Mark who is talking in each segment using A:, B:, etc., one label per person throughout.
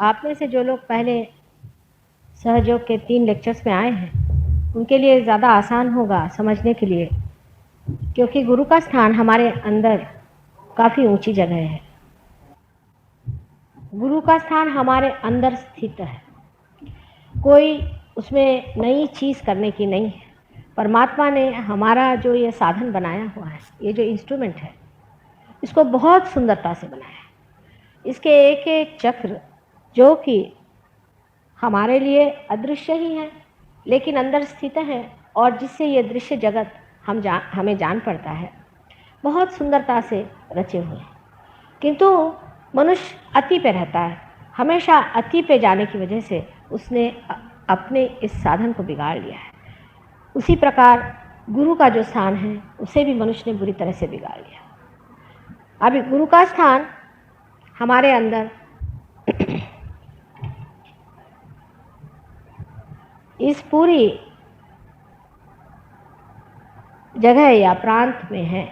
A: आप में से जो लोग पहले सहयोग के 3 लेक्चर्स में आए हैं उनके लिए ज़्यादा आसान होगा समझने के लिए, क्योंकि गुरु का स्थान हमारे अंदर काफ़ी ऊंची जगह है। गुरु का स्थान हमारे अंदर स्थित है, कोई उसमें नई चीज़ करने की नहीं है। परमात्मा ने हमारा जो ये साधन बनाया हुआ है, ये जो इंस्ट्रूमेंट है, इसको बहुत सुंदरता से बनाया है। इसके एक एक चक्र जो कि हमारे लिए अदृश्य ही है लेकिन अंदर स्थित है, और जिससे ये दृश्य जगत हमें जान पड़ता है, बहुत सुंदरता से रचे हुए हैं। किंतु मनुष्य अति पे रहता है, हमेशा अति पे जाने की वजह से उसने अपने इस साधन को बिगाड़ लिया है। उसी प्रकार गुरु का जो स्थान है उसे भी मनुष्य ने बुरी तरह से बिगाड़ लिया। अभी गुरु का स्थान हमारे अंदर इस पूरी जगह या प्रांत में है,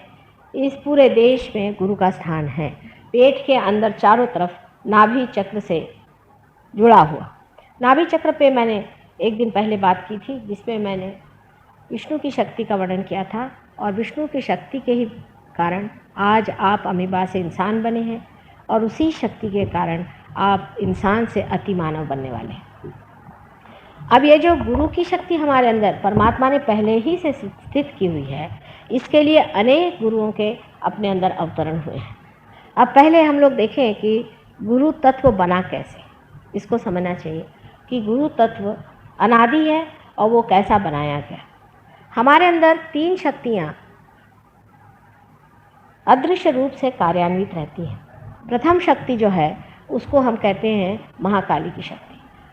A: इस पूरे देश में गुरु का स्थान है। पेट के अंदर चारों तरफ नाभि चक्र से जुड़ा हुआ। नाभि चक्र पे मैंने एक दिन पहले बात की थी, जिसमें मैंने विष्णु की शक्ति का वर्णन किया था, और विष्णु की शक्ति के ही कारण आज आप अमीबा से इंसान बने हैं, और उसी शक्ति के कारण आप इंसान से अति मानव बनने वाले हैं। अब ये जो गुरु की शक्ति हमारे अंदर परमात्मा ने पहले ही से स्थित की हुई है, इसके लिए अनेक गुरुओं के अपने अंदर अवतरण हुए हैं। अब पहले हम लोग देखें कि गुरु तत्व बना कैसे, इसको समझना चाहिए कि गुरु तत्व अनादि है और वो कैसा बनाया गया। हमारे अंदर 3 शक्तियाँ अदृश्य रूप से कार्यान्वित रहती हैं। प्रथम शक्ति जो है उसको हम कहते हैं महाकाली की शक्ति।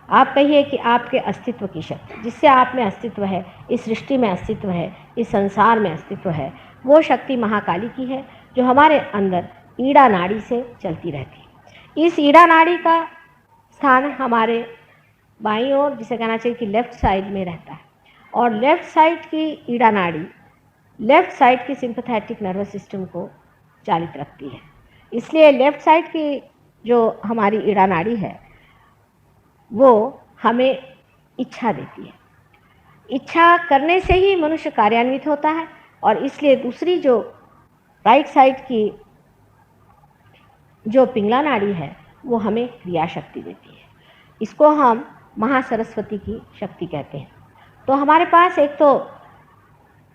A: आप कहिए कि आपके अस्तित्व की शक्ति, जिससे आप में अस्तित्व है, इस सृष्टि में अस्तित्व है, इस संसार में अस्तित्व है, वो शक्ति महाकाली की है, जो हमारे अंदर ईड़ा नाड़ी से चलती रहती है। इस ईड़ा नाड़ी का स्थान हमारे बाईं ओर, जिसे कहना चाहिए कि लेफ्ट साइड में रहता है, और लेफ्ट साइड की ईड़ा नाड़ी लेफ्ट साइड की सिंपैथेटिक नर्वस सिस्टम को चालित रखती है। इसलिए लेफ्ट साइड की जो हमारी ईड़ा नाड़ी है वो हमें इच्छा देती है। इच्छा करने से ही मनुष्य कार्यान्वित होता है, और इसलिए दूसरी जो राइट साइड की जो पिंगला नाड़ी है वो हमें क्रिया शक्ति देती है। इसको हम महासरस्वती की शक्ति कहते हैं। तो हमारे पास एक तो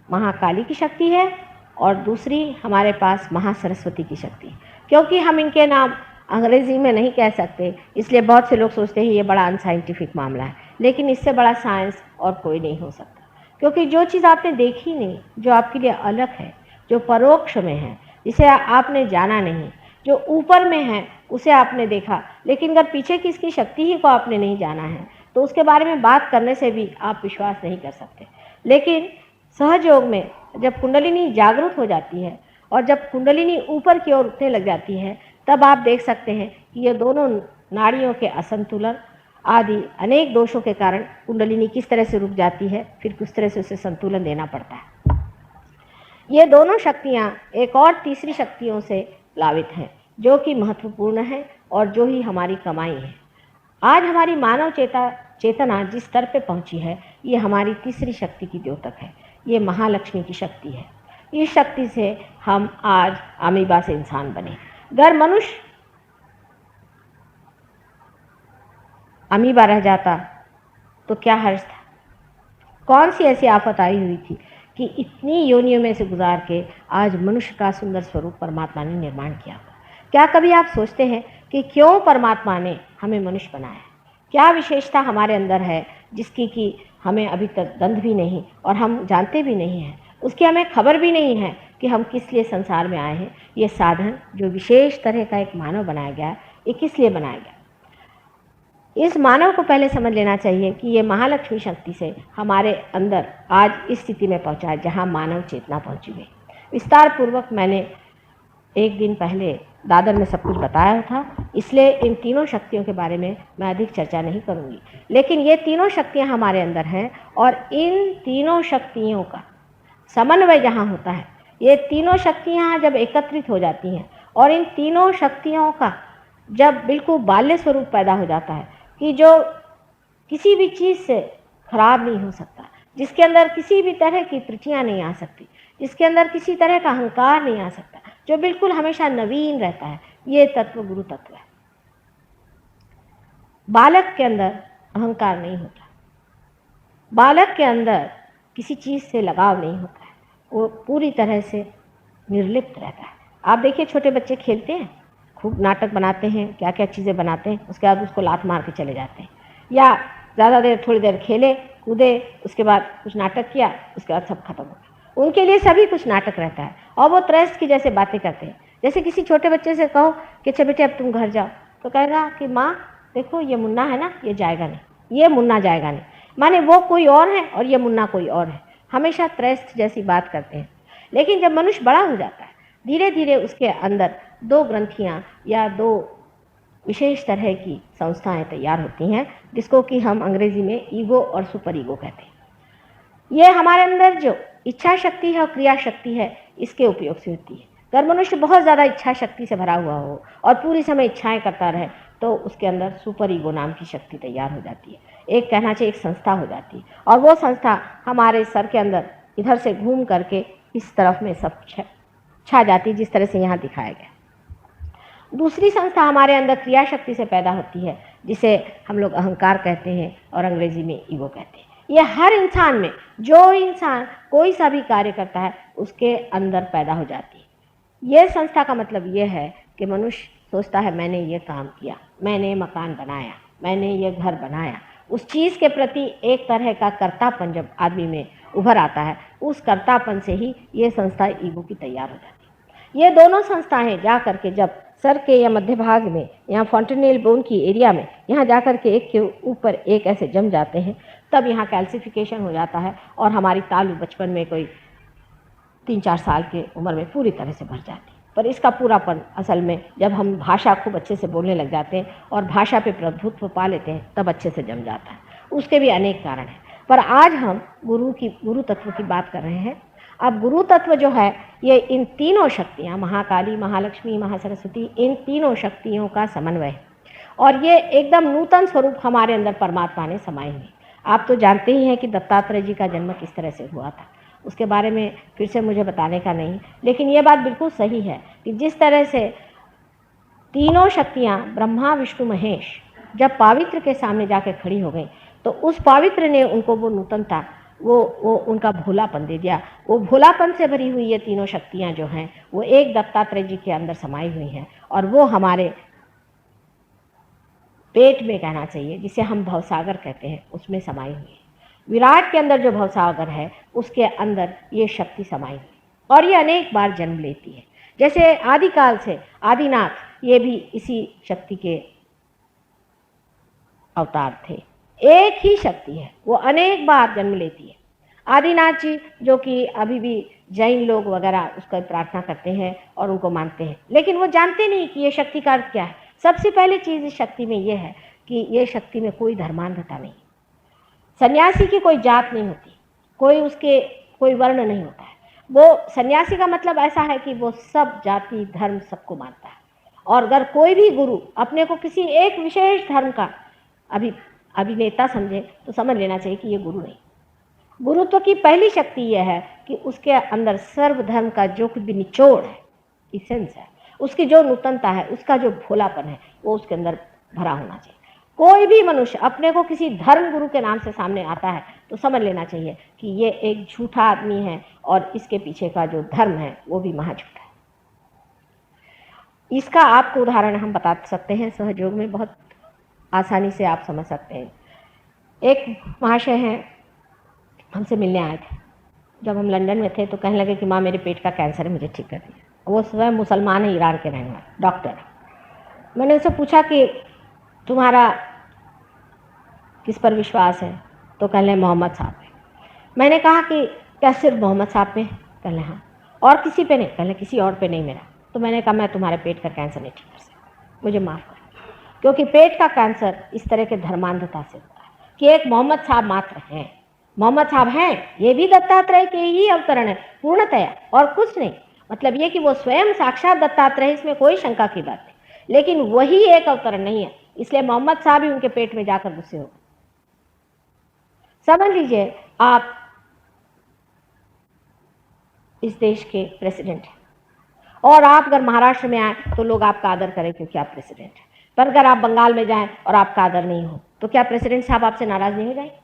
A: महाकाली की शक्ति है और दूसरी हमारे पास महासरस्वती की शक्ति है। क्योंकि हम इनके नाम अंग्रेज़ी में नहीं कह सकते, इसलिए बहुत से लोग सोचते हैं ये बड़ा अनसाइंटिफिक मामला है, लेकिन इससे बड़ा साइंस और कोई नहीं हो सकता। क्योंकि जो चीज़ आपने देखी नहीं, जो आपके लिए अलग है, जो परोक्ष में है, जिसे आपने जाना नहीं, जो ऊपर में है उसे आपने देखा, लेकिन अगर पीछे की इसकी शक्ति ही को आपने नहीं जाना है तो उसके बारे में बात करने से भी आप विश्वास नहीं कर सकते। लेकिन सहयोग में जब कुंडलिनी जागृत हो जाती है और जब कुंडलिनी ऊपर की ओर उठने लग जाती है, तब आप देख सकते हैं कि ये दोनों नाड़ियों के असंतुलन आदि अनेक दोषों के कारण कुंडलिनी किस तरह से रुक जाती है, फिर किस तरह से उसे संतुलन देना पड़ता है। ये दोनों शक्तियाँ एक और तीसरी शक्तियों से प्लावित हैं, जो कि महत्वपूर्ण है और जो ही हमारी कमाई है। आज हमारी मानव चेतना जिस स्तर पे पहुंची है, ये हमारी तीसरी शक्ति की द्योतक है। ये महालक्ष्मी की शक्ति है। इस शक्ति से हम आज अमीबा से इंसान बने। अगर मनुष्य अमीबा रह जाता तो क्या हर्ज था? कौन सी ऐसी आफत आई हुई थी कि इतनी योनियों में से गुजार के आज मनुष्य का सुंदर स्वरूप परमात्मा ने निर्माण किया? क्या कभी आप सोचते हैं कि क्यों परमात्मा ने हमें मनुष्य बनाया? क्या विशेषता हमारे अंदर है जिसकी कि हमें अभी तक गंध भी नहीं और हम जानते भी नहीं हैं, उसकी हमें खबर भी नहीं है कि हम किस लिए संसार में आए हैं। ये साधन जो विशेष तरह का एक मानव बनाया गया, ये किस लिए बनाया गया? इस मानव को पहले समझ लेना चाहिए कि ये महालक्ष्मी शक्ति से हमारे अंदर आज इस स्थिति में पहुंचा है जहां मानव चेतना पहुंची गई। विस्तार पूर्वक मैंने एक दिन पहले दादर में सब कुछ बताया था, इसलिए इन तीनों शक्तियों के बारे में मैं अधिक चर्चा नहीं करूंगी। लेकिन ये तीनों शक्तियां हमारे अंदर हैं, और इन तीनों शक्तियों का समन्वय जहाँ होता है, ये तीनों शक्तियाँ जब एकत्रित हो जाती हैं और इन तीनों शक्तियों का जब बिल्कुल बाल्य स्वरूप पैदा हो जाता है कि जो किसी भी चीज़ से खराब नहीं हो सकता, जिसके अंदर किसी भी तरह की त्रुटियां नहीं आ सकती, जिसके अंदर किसी तरह का अहंकार नहीं आ सकता, जो बिल्कुल हमेशा नवीन रहता है, ये तत्व गुरु तत्व है। बालक के अंदर अहंकार नहीं होता, बालक के अंदर किसी चीज़ से लगाव नहीं होता है, वो पूरी तरह से निर्लिप्त रहता है। आप देखिए छोटे बच्चे खेलते हैं, खूब नाटक बनाते हैं, क्या क्या चीज़ें बनाते हैं, उसके बाद उसको लात मार के चले जाते हैं, या ज़्यादा देर थोड़ी देर खेले कूदे, उसके बाद कुछ नाटक किया, उसके बाद सब खत्म हो गया। उनके लिए सभी कुछ नाटक रहता है और वो त्रस्त की जैसे बातें करते हैं। जैसे किसी छोटे बच्चे से कहो कि अच्छा बेटे अब तुम घर जाओ, तो कहेगा कि माँ देखो ये मुन्ना है ना, ये जाएगा नहीं, ये मुन्ना जाएगा नहीं, माने वो कोई और है और ये मुन्ना कोई और है, हमेशा त्रस्त जैसी बात करते हैं। लेकिन जब मनुष्य बड़ा हो जाता है, धीरे धीरे उसके अंदर दो ग्रंथियाँ या दो विशेष तरह की संस्थाएं तैयार होती हैं, जिसको कि हम अंग्रेजी में ईगो और सुपर ईगो कहते हैं। ये हमारे अंदर जो इच्छा शक्ति है और क्रिया शक्ति है, इसके उपयोग से होती है। अगर मनुष्य बहुत ज़्यादा इच्छा शक्ति से भरा हुआ हो और पूरी समय इच्छाएं करता रहे, तो उसके अंदर सुपर ईगो नाम की शक्ति तैयार हो जाती है। एक कहना चाहिए एक संस्था हो जाती है, और वो संस्था हमारे सर के अंदर इधर से घूम करके इस तरफ में सब छा जाती है, जिस तरह से यहाँ दिखाया गया। दूसरी संस्था हमारे अंदर क्रिया शक्ति से पैदा होती है, जिसे हम लोग अहंकार कहते हैं और अंग्रेजी में ईगो कहते हैं। ये हर इंसान में, जो इंसान कोई सा भी कार्य करता है, उसके अंदर पैदा हो जाती है। ये संस्था का मतलब ये है कि मनुष्य सोचता है मैंने ये काम किया, मैंने मकान बनाया, मैंने ये घर बनाया, उस चीज़ के प्रति एक तरह का कर्तापन जब आदमी में उभर आता है, उस कर्तापन से ही ये संस्था ईगो की तैयार हो जाती है। ये दोनों संस्थाएं जा करके जब सर के या मध्य भाग में, यहाँ फॉन्टेनेल बोन की एरिया में, यहाँ जा कर के एक के ऊपर एक ऐसे जम जाते हैं, तब यहाँ कैल्सिफिकेशन हो जाता है और हमारी तालू बचपन में कोई 3-4 साल की उम्र में पूरी तरह से भर जाती है। पर इसका पूरापन असल में जब हम भाषा खूब अच्छे से बोलने लग जाते हैं और भाषा पे प्रभुत्व पा लेते हैं, तब अच्छे से जम जाता है। उसके भी अनेक कारण हैं, पर आज हम गुरु तत्व की बात कर रहे हैं। अब गुरु तत्व जो है, ये इन तीनों शक्तियाँ, महाकाली, महालक्ष्मी, महासरस्वती, इन तीनों शक्तियों का समन्वय है, और ये एकदम नूतन स्वरूप हमारे अंदर परमात्मा ने समाये हुए। आप तो जानते ही हैं कि दत्तात्रेय जी का जन्म किस तरह से हुआ था, उसके बारे में फिर से मुझे बताने का नहीं, लेकिन ये बात बिल्कुल सही है कि जिस तरह से तीनों शक्तियाँ ब्रह्मा विष्णु महेश जब पावित्र के सामने जाकर खड़ी हो गई, तो उस पावित्र ने उनको वो नूतनता, वो उनका भोलापन दे दिया। वो भोलापन से भरी हुई ये तीनों शक्तियाँ जो हैं, वो एक दत्तात्रेय जी के अंदर समाई हुई हैं, और वो हमारे पेट में कहना चाहिए, जिसे हम भवसागर कहते हैं, उसमें समाई हुई है। विराट के अंदर जो भवसागर है, उसके अंदर ये शक्ति समाई हुई, और ये अनेक बार जन्म लेती है। जैसे आदिकाल से आदिनाथ, ये भी इसी शक्ति के अवतार थे। एक ही शक्ति है, वो अनेक बार जन्म लेती है। आदिनाथ जी, जो कि अभी भी जैन लोग वगैरह उसका प्रार्थना करते हैं और उनको मानते हैं, लेकिन वो जानते नहीं कि ये शक्ति का अर्थ क्या है। सबसे पहली चीज़ इस शक्ति में ये है कि ये शक्ति में कोई धर्मांधता नहीं, सन्यासी की कोई जात नहीं होती, कोई वर्ण नहीं होता है। वो सन्यासी का मतलब ऐसा है कि वो सब जाति धर्म सबको मानता है, और अगर कोई भी गुरु अपने को किसी एक विशेष धर्म का अभिनेता समझे, तो समझ लेना चाहिए कि ये गुरु नहीं। गुरुत्व की पहली शक्ति यह है कि उसके अंदर सर्वधर्म का जो कुछ भी निचोड़ है, इसेंस है, उसकी जो नूतनता है, उसका जो भोलापन है, वो उसके अंदर भरा होना चाहिए। कोई भी मनुष्य अपने को किसी धर्म गुरु के नाम से सामने आता है, तो समझ लेना चाहिए कि ये एक झूठा आदमी है, और इसके पीछे का जो धर्म है वो भी महाझूठा है। इसका आपको उदाहरण हम बता सकते हैं सहयोग में, बहुत आसानी से आप समझ सकते हैं। एक महाशय हैं, हमसे मिलने आए थे। जब हम लंदन में थे तो कहने लगे कि माँ मेरे पेट का कैंसर है, मुझे ठीक कर दिया। वो स्वयं मुसलमान है, ईरान के रहने वाले डॉक्टर। मैंने उनसे पूछा कि तुम्हारा किस पर विश्वास है, तो कहने मोहम्मद साहब पे। मैंने कहा कि क्या सिर्फ मोहम्मद साहब पे? कहने हाँ। और किसी पे नहीं? कहने किसी और पे नहीं मेरा। तो मैंने कहा मैं तुम्हारे पेट का कैंसर नहीं ठीक कर सकता, मुझे माफ़ कर, क्योंकि पेट का कैंसर इस तरह के धर्मांधता से होता है कि एक मोहम्मद साहब मात्र हैं। मोहम्मद साहब हैं, ये भी दत्तात्रेय के ही अवतरण है पूर्णतया, और कुछ नहीं। मतलब ये कि वो स्वयं साक्षात दत्तात्रेय, इसमें कोई शंका की बात नहीं। लेकिन वही एक अवतरण नहीं है, इसलिए मोहम्मद साहब ही उनके पेट में जाकर गुस्से हो गए। समझ लीजिए आप इस देश के प्रेसिडेंट हैं और आप अगर महाराष्ट्र में आए तो लोग आपका आदर करें क्योंकि आप प्रेसिडेंट हैं, पर अगर आप बंगाल में जाएं और आपका आदर नहीं हो तो क्या प्रेसिडेंट साहब आपसे नाराज नहीं हो जाएंगे?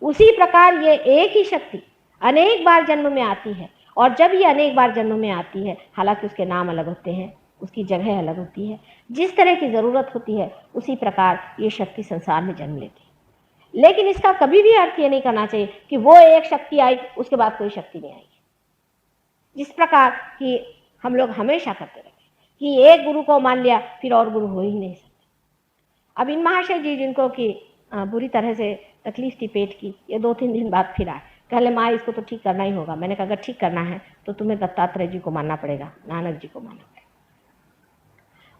A: उसी प्रकार ये एक ही शक्ति अनेक बार जन्म में आती है, और जब ये अनेक बार जन्म में आती है, हालांकि उसके नाम अलग होते हैं, उसकी जगह अलग होती है, जिस तरह की ज़रूरत होती है उसी प्रकार ये शक्ति संसार में जन्म लेती है। लेकिन इसका कभी भी अर्थ ये नहीं करना चाहिए कि वो एक शक्ति आई उसके बाद कोई शक्ति नहीं आएगी, जिस प्रकार कि हम लोग हमेशा करते रहते कि एक गुरु को मान लिया फिर और गुरु हो ही नहीं सकते। अब इन महाशय जी जिनको कि बुरी तरह से तकलीफ थी पेट की, ये 2-3 दिन बाद फिर आए, कहले माँ इसको तो ठीक करना ही होगा। मैंने कहा अगर ठीक करना है तो तुम्हें दत्तात्रेय जी को मानना पड़ेगा, नानक जी को मानना पड़ेगा।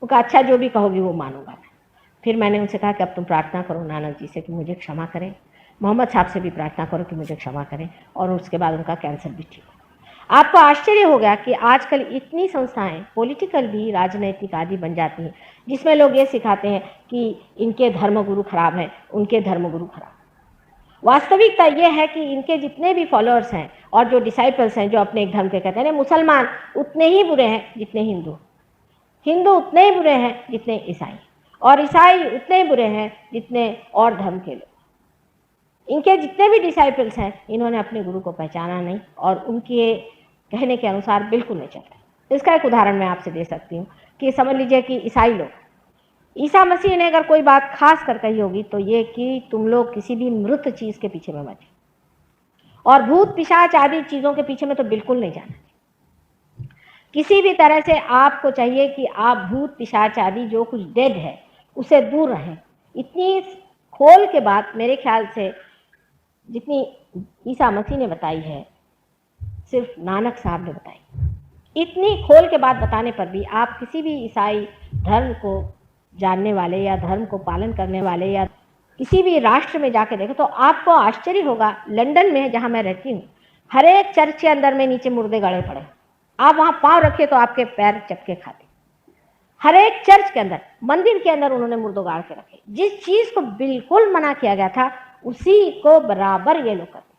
A: वो कहा अच्छा जो भी कहोगी वो मानूंगा मैं। फिर मैंने उनसे कहा कि अब तुम प्रार्थना करो नानक जी से कि मुझे क्षमा करें, मोहम्मद साहब से भी प्रार्थना करो कि मुझे क्षमा करें, और उसके बाद उनका कैंसर भी ठीक हो। आपको आश्चर्य हो गया कि आजकल इतनी संस्थाएं पॉलिटिकल भी राजनैतिक आदि बन जाती हैं जिसमें लोग ये सिखाते हैं कि इनके धर्मगुरु खराब हैं, उनके धर्मगुरु खराब। वास्तविकता ये है कि इनके जितने भी फॉलोअर्स हैं और जो डिसाइपल्स हैं जो अपने एक धर्म के कहते हैं, मुसलमान उतने ही बुरे हैं जितने हिंदू, हिंदू उतने ही बुरे हैं जितने ईसाई, और ईसाई उतने ही बुरे हैं जितने और धर्म के लोग। इनके जितने भी डिसाइपल्स हैं इन्होंने अपने गुरु को पहचाना नहीं और उनके कहने के अनुसार बिल्कुल नहीं चलता। इसका एक उदाहरण मैं आपसे दे सकती हूँ कि समझ लीजिए कि ईसाई लोग, ईसा मसीह ने अगर कोई बात खास कर कही होगी तो ये कि तुम लोग किसी भी मृत चीज़ के पीछे में मत, और भूत पिशाच आदि चीज़ों के पीछे में तो बिल्कुल नहीं जाना। किसी भी तरह से आपको चाहिए कि आप भूत पिशाच आदि जो कुछ डेड है उसे दूर रहें। इतनी खोल के बात मेरे ख्याल से जितनी ईसा मसीह ने बताई है सिर्फ नानक साहब ने बताई। इतनी खोल के बात बताने पर भी आप किसी भी ईसाई धर्म को जानने वाले या धर्म को पालन करने वाले या किसी भी राष्ट्र में जाके देखें तो आपको आश्चर्य होगा। लंदन में जहाँ मैं रहती हूँ, हर एक चर्च के अंदर में नीचे मुर्दे गड़े पड़े, आप वहाँ पाँव रखिए तो आपके पैर चटके खाते। हर एक चर्च के अंदर, मंदिर के अंदर उन्होंने मुर्दों गाड़ के रखे। जिस चीज को बिल्कुल मना किया गया था उसी को बराबर ये लोग करते।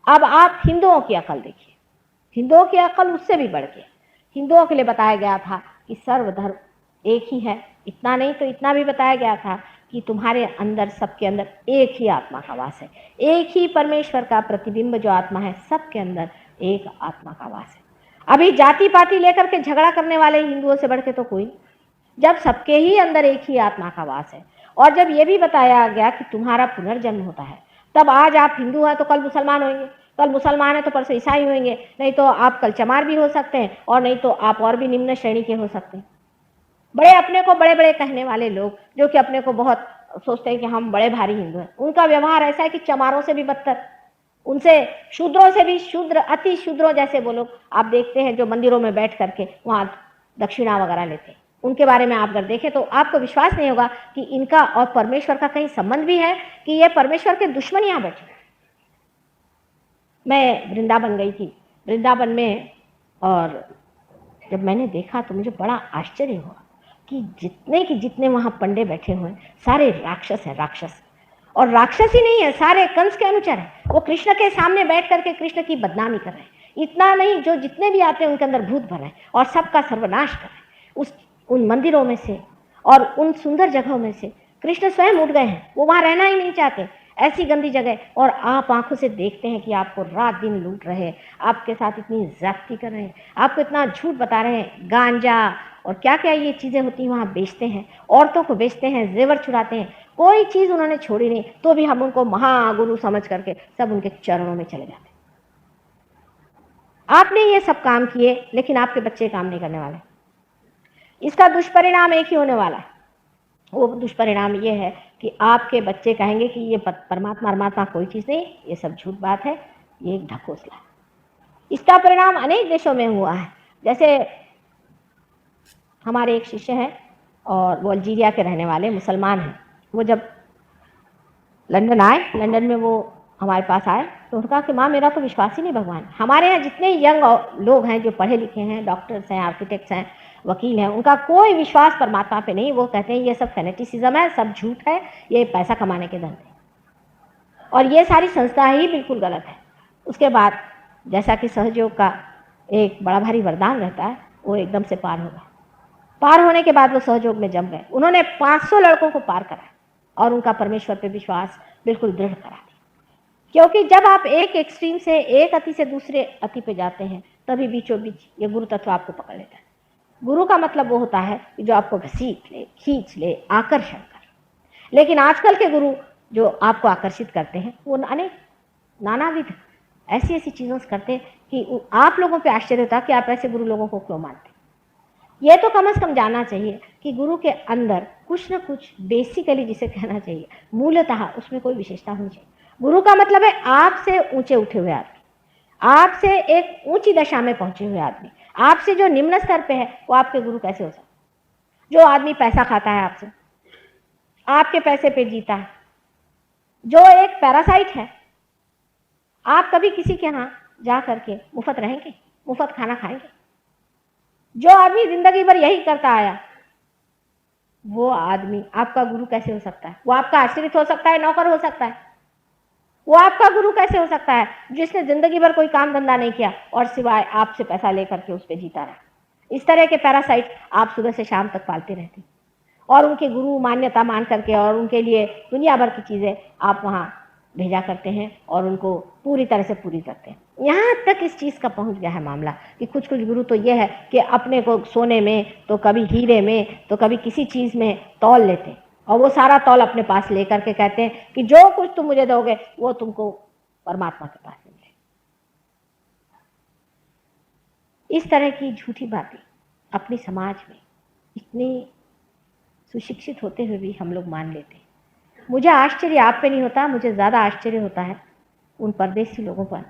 A: अब आप हिंदुओं की अकल देखिए, हिंदुओं की अकल उससे भी बढ़ के हिंदुओं के लिए बताया गया था कि सर्वधर्म एक ही है। इतना नहीं तो इतना भी बताया गया था कि तुम्हारे अंदर, सबके अंदर एक ही आत्मा का वास है, एक ही परमेश्वर का प्रतिबिंब जो आत्मा है, सबके अंदर एक आत्मा का वास है। अभी जाति पाति लेकर के झगड़ा करने वाले हिंदुओं से बढ़ के तो कोई, जब सबके ही अंदर एक ही आत्मा का वास है, और जब ये भी बताया गया कि तुम्हारा पुनर्जन्म होता है, तब आज आप हिंदू हैं तो कल मुसलमान होंगे, कल मुसलमान है तो परसों ईसाई होंगे, नहीं तो आप कल चमार भी हो सकते हैं, और नहीं तो आप और भी निम्न श्रेणी के हो सकते हैं। बड़े अपने को बड़े बड़े कहने वाले लोग जो कि अपने को बहुत सोचते हैं कि हम बड़े भारी हिंदू हैं, उनका व्यवहार ऐसा है कि चमारों से भी बदतर, उनसे शूद्रों से भी शूद्र, अति शूद्रों जैसे वो लोग आप देखते हैं जो मंदिरों में बैठ करके वहाँ दक्षिणा वगैरह लेते हैं। उनके बारे में आप अगर देखें तो आपको विश्वास नहीं होगा कि इनका और परमेश्वर का कहीं संबंध भी है, कि ये परमेश्वर के दुश्मन यहाँ बैठे। मैं वृंदावन गई थी, वृंदावन में, और जब मैंने देखा तो मुझे बड़ा आश्चर्य हुआ कि जितने वहाँ पंडे बैठे हुए हैं सारे राक्षस हैं, राक्षस। और राक्षस ही नहीं है, सारे कंस के अनुचर हैं। वो कृष्ण के सामने बैठ करके कृष्ण की बदनामी कर रहे हैं। इतना नहीं, जो जितने भी आते हैं उनके अंदर भूत भर है और सबका सर्वनाश कर रहे हैं। उन मंदिरों में से और उन सुंदर जगहों में से कृष्ण स्वयं उठ गए हैं, वो वहाँ रहना ही नहीं चाहते, ऐसी गंदी जगह। और आप आंखों से देखते हैं कि आपको रात दिन लूट रहे हैं, आपके साथ इतनी ज्यादती कर रहे हैं, आपको इतना झूठ बता रहे हैं, गांजा और क्या क्या ये चीज़ें होती हैं वहाँ बेचते हैं, औरतों को बेचते हैं, जेवर चुराते हैं, कोई चीज़ उन्होंने छोड़ी नहीं। तो भी हम उनको महागुरु समझ करके सब उनके चरणों में चले जाते। आपने ये सब काम किए लेकिन आपके बच्चे काम नहीं करने वाले। इसका दुष्परिणाम एक ही होने वाला है। वो दुष्परिणाम ये है कि आपके बच्चे कहेंगे कि ये परमात्मा परमात्मा कोई चीज़ नहीं, ये सब झूठ बात है, ये एक ढकोसला है। इसका परिणाम अनेक देशों में हुआ है। जैसे हमारे एक शिष्य हैं और वो अल्जीरिया के रहने वाले मुसलमान हैं। वो जब लंदन आए, लंदन में वो हमारे पास आए तो उन्होंने कहा कि माँ मेरा तो विश्वास ही नहीं भगवान। हमारे यहाँ जितने यंग लोग हैं जो पढ़े लिखे हैं, डॉक्टर्स हैं, आर्किटेक्ट्स हैं, वकील हैं, उनका कोई विश्वास परमात्मा पे नहीं। वो कहते हैं ये सब फेनेटिसिज्म है, सब झूठ है, ये पैसा कमाने के धंधे, और ये सारी संस्था ही बिल्कुल गलत है। उसके बाद जैसा कि सहयोग का एक बड़ा भारी वरदान रहता है, वो एकदम से पार हो गया। पार होने के बाद वो सहयोग में जम गए। उन्होंने 500 लड़कों को पार करा और उनका परमेश्वर पे विश्वास बिल्कुल दृढ़ करा दिया। क्योंकि जब आप एक एक्सट्रीम से, एक अति से दूसरे अति पे जाते हैं, तभी बीचों बीच ये गुरु तत्व आपको पकड़ लेता है। गुरु का मतलब वो होता है कि जो आपको घसीट ले, खींच ले, आकर्षण कर। लेकिन आजकल के गुरु जो आपको आकर्षित करते हैं वो अनेक नानाविध ऐसी ऐसी चीज़ों से करते हैं कि आप लोगों पे आश्चर्य होता है कि आप ऐसे गुरु लोगों को क्यों मानते हैं। ये तो कम से कम जानना चाहिए कि गुरु के अंदर कुछ न कुछ बेसिकली, जिसे कहना चाहिए मूलतः, उसमें कोई विशेषता होनी चाहिए। गुरु का मतलब है आपसे ऊंचे उठे हुए आदमी, आपसे एक ऊंची दशा में पहुंचे हुए आदमी। आपसे जो निम्न स्तर पे है वो आपके गुरु कैसे हो सकते? जो आदमी पैसा खाता है आपसे, आपके पैसे पे जीता है, जो एक पैरासाइट है। आप कभी किसी के यहाँ जा करके मुफ्त रहेंगे, मुफ्त खाना खाएंगे? जो आदमी जिंदगी भर यही करता आया, वो आदमी आपका गुरु कैसे हो सकता है? वो आपका आश्रित हो सकता है, नौकर हो सकता है। वो आपका गुरु कैसे हो सकता है जिसने जिंदगी भर कोई काम धंधा नहीं किया और सिवाय आपसे पैसा लेकर के उस पर जीता रहा? इस तरह के पैरासाइट आप सुबह से शाम तक पालते रहते और उनके गुरु मान्यता मान करके और उनके लिए दुनिया भर की चीज़ें आप वहाँ भेजा करते हैं और उनको पूरी तरह से पूरी करते हैं। यहाँ तक इस चीज़ का पहुँच गया है मामला कि कुछ कुछ गुरु तो ये है कि अपने को सोने में, तो कभी हीरे में, तो कभी किसी चीज़ में तौल लेते हैं और वो सारा तौल अपने पास लेकर के कहते हैं कि जो कुछ तुम मुझे दोगे वो तुमको परमात्मा के पास मिले। इस तरह की झूठी बातें अपनी समाज में इतनी सुशिक्षित होते हुए भी हम लोग मान लेते हैं। मुझे आश्चर्य आप पे नहीं होता, मुझे ज़्यादा आश्चर्य होता है उन परदेसी लोगों पर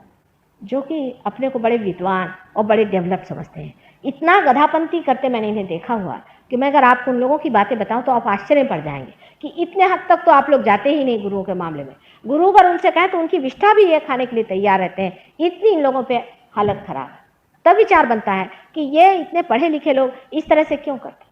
A: जो कि अपने को बड़े विद्वान और बड़े डेवलप समझते हैं। इतना गधापंती करते मैंने इन्हें देखा हुआ कि मैं अगर आपको उन लोगों की बातें बताऊं तो आप आश्चर्य पड़ जाएंगे कि इतने हद तक तो आप लोग जाते ही नहीं गुरुओं के मामले में। गुरु पर उनसे कहें तो उनकी विष्ठा भी ये खाने के लिए तैयार रहते हैं, इतनी इन लोगों पर हालत खराब है। तब विचार बनता है कि ये इतने पढ़े लिखे लोग इस तरह से क्यों करते?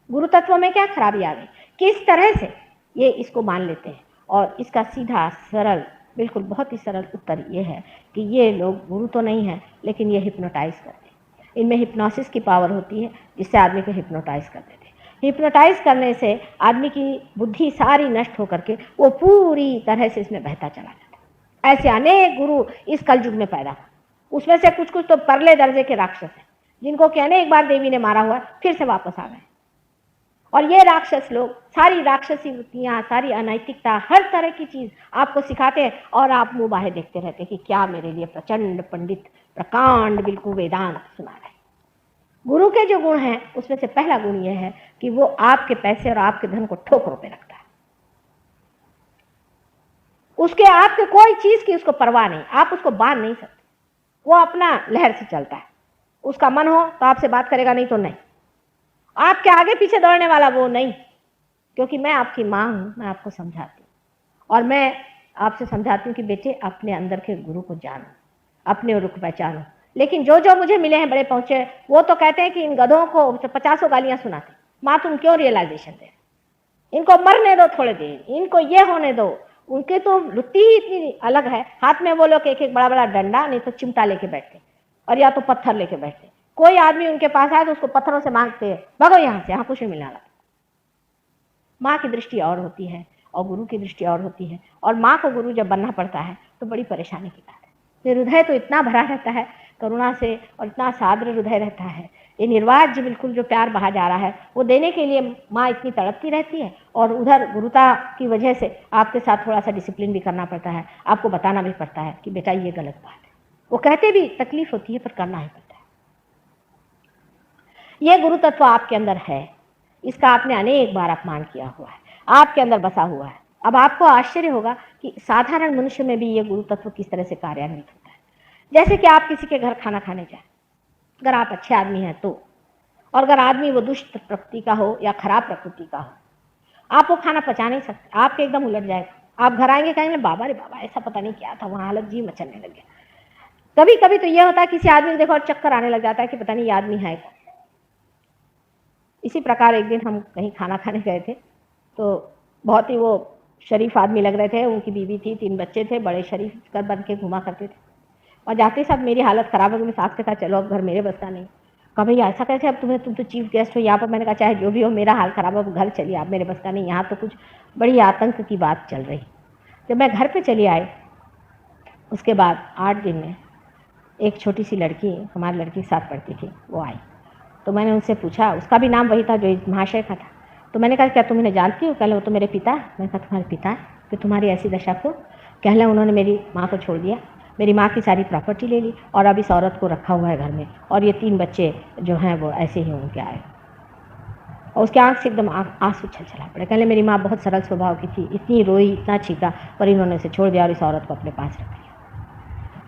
A: गुरु तत्व में क्या खराबी आ गई? किस तरह से ये इसको मान लेते हैं? और इसका सीधा सरल, बिल्कुल बहुत ही सरल उत्तर ये है कि ये लोग गुरु तो नहीं है, लेकिन ये हिप्नोटाइज करते हैं। इनमें हिप्नोसिस की पावर होती है जिससे आदमी को हिप्नोटाइज कर देते हैं। हिप्नोटाइज करने से आदमी की बुद्धि सारी नष्ट होकर के वो पूरी तरह से इसमें बहता चला जाता है। ऐसे अनेक गुरु इस कलयुग में पैदा हुए। उसमें से कुछ कुछ तो परले दर्जे के राक्षस हैं जिनको कि अनेक बार देवी ने मारा हुआ, फिर से वापस आ गए। और ये राक्षस लोग सारी राक्षसी वृत्तियाँ, सारी अनैतिकता, हर तरह की चीज़ आपको सिखाते हैं और आप मुँह बाहे देखते रहते हैं कि क्या मेरे लिए प्रचंड पंडित प्रकांड बिल्कुल वेदांत सुना रहे हैं। गुरु के जो गुण हैं उसमें से पहला गुण यह है कि वो आपके पैसे और आपके धन को ठोकरों पे रखता है। उसके आपके कोई चीज़ की उसको परवाह नहीं, आप उसको बांध नहीं सकते। वो अपना लहर से चलता है। उसका मन हो तो आपसे बात करेगा, नहीं तो नहीं। आपके आगे पीछे दौड़ने वाला वो नहीं, क्योंकि मैं आपकी माँ हूँ, मैं आपको समझाती हूँ और मैं आपसे समझाती हूँ कि बेटे अपने अंदर के गुरु को जानो, अपने रुख पहचानो। लेकिन जो जो मुझे मिले हैं बड़े पहुँचे, वो तो कहते हैं कि इन गधों को 50 गालियाँ सुनाते, माँ तुम क्यों रियलाइजेशन दे, इनको मरने दो थोड़े देर, इनको ये होने दो। उनके तो वृत्ति ही इतनी अलग है, हाथ में वो लोग एक एक बड़ा बड़ा डंडा, नहीं तो चिमटा लेके बैठते और या तो पत्थर लेके बैठते। कोई आदमी उनके पास आए तो उसको पत्थरों से मांगते हैं, भागो यहाँ से, यहाँ कुछ नहीं मिलने वाला। माँ की दृष्टि और होती है और गुरु की दृष्टि और होती है, और माँ को गुरु जब बनना पड़ता है तो बड़ी परेशानी की बात है। ये हृदय तो इतना भरा रहता है करुणा से और इतना साद्र हृदय रहता है, ये निर्वाज्य बिल्कुल जो प्यार बहा जा रहा है वो देने के लिए माँ इतनी तड़पती रहती है, और उधर गुरुता की वजह से आपके साथ थोड़ा सा डिसिप्लिन भी करना पड़ता है, आपको बताना भी पड़ता है कि बेटा ये गलत बात है। वो कहते भी तकलीफ होती है पर करना ही पड़ता है। ये गुरु तत्व आपके अंदर है, इसका आपने अनेक बार अपमान किया हुआ है, आपके अंदर बसा हुआ है। अब आपको आश्चर्य होगा कि साधारण मनुष्य में भी ये गुरु तत्व किस तरह से कार्यान्वित होता है। जैसे कि आप किसी के घर खाना खाने जाए, अगर आप अच्छे आदमी हैं तो, और अगर आदमी वो दुष्ट प्रकृति का हो या खराब प्रकृति का हो, आप वो खाना पचा नहीं सकते, आपके एकदम उलट जाएगा, आप घर आएंगे कहेंगे बाबा रे बाबा ऐसा पता नहीं क्या था, वहाँ हालत जी मचलने लग गया। कभी कभी तो यह होता है किसी आदमी को देखो और चक्कर आने लग जाता है कि पता नहीं ये आदमी है कौन। इसी प्रकार एक दिन हम कहीं खाना खाने गए थे, तो बहुत ही वो शरीफ आदमी लग रहे थे, उनकी बीवी थी, 3 बच्चे थे, बड़े शरीफ कर बन के घुमा करते थे। और जाते साथ मेरी हालत ख़राब हो गई, मैं सास के साथ चलो अब घर मेरे बस का नहीं। कहा भैया ऐसा कैसे, अब तुम तो चीफ गेस्ट हो यहाँ पर। मैंने कहा चाहे जो भी हो मेरा हाल ख़राब हो, घर चलिए, आप मेरे बस का नहीं, यहाँ तो कुछ बड़ी आतंक की बात चल रही। जब मैं घर पर चली आई उसके बाद 8 दिन में एक छोटी सी लड़की हमारी लड़की के साथ पढ़ती थी, वो आई। तो मैंने उनसे पूछा, उसका भी नाम वही था जो इस महाशय का था। तो मैंने कहा क्या तुम इन्हें जानती हो? कहले वो तो मेरे पिता। मैंने कहा तुम्हारे पिता कि तुम्हारी ऐसी दशा को? कहले उन्होंने मेरी माँ को छोड़ दिया, मेरी माँ की सारी प्रॉपर्टी ले ली और अब इस औरत को रखा हुआ है घर में, और ये 3 बच्चे जो हैं वो ऐसे ही उनके आए। और उसके आँख से एकदम आंसू छलछला पड़े। कहले मेरी माँ बहुत सरल स्वभाव की थी, इतनी रोई इतना चीखा, पर इन्होंने उसे छोड़ दिया और इस औरत को अपने पास रख लिया।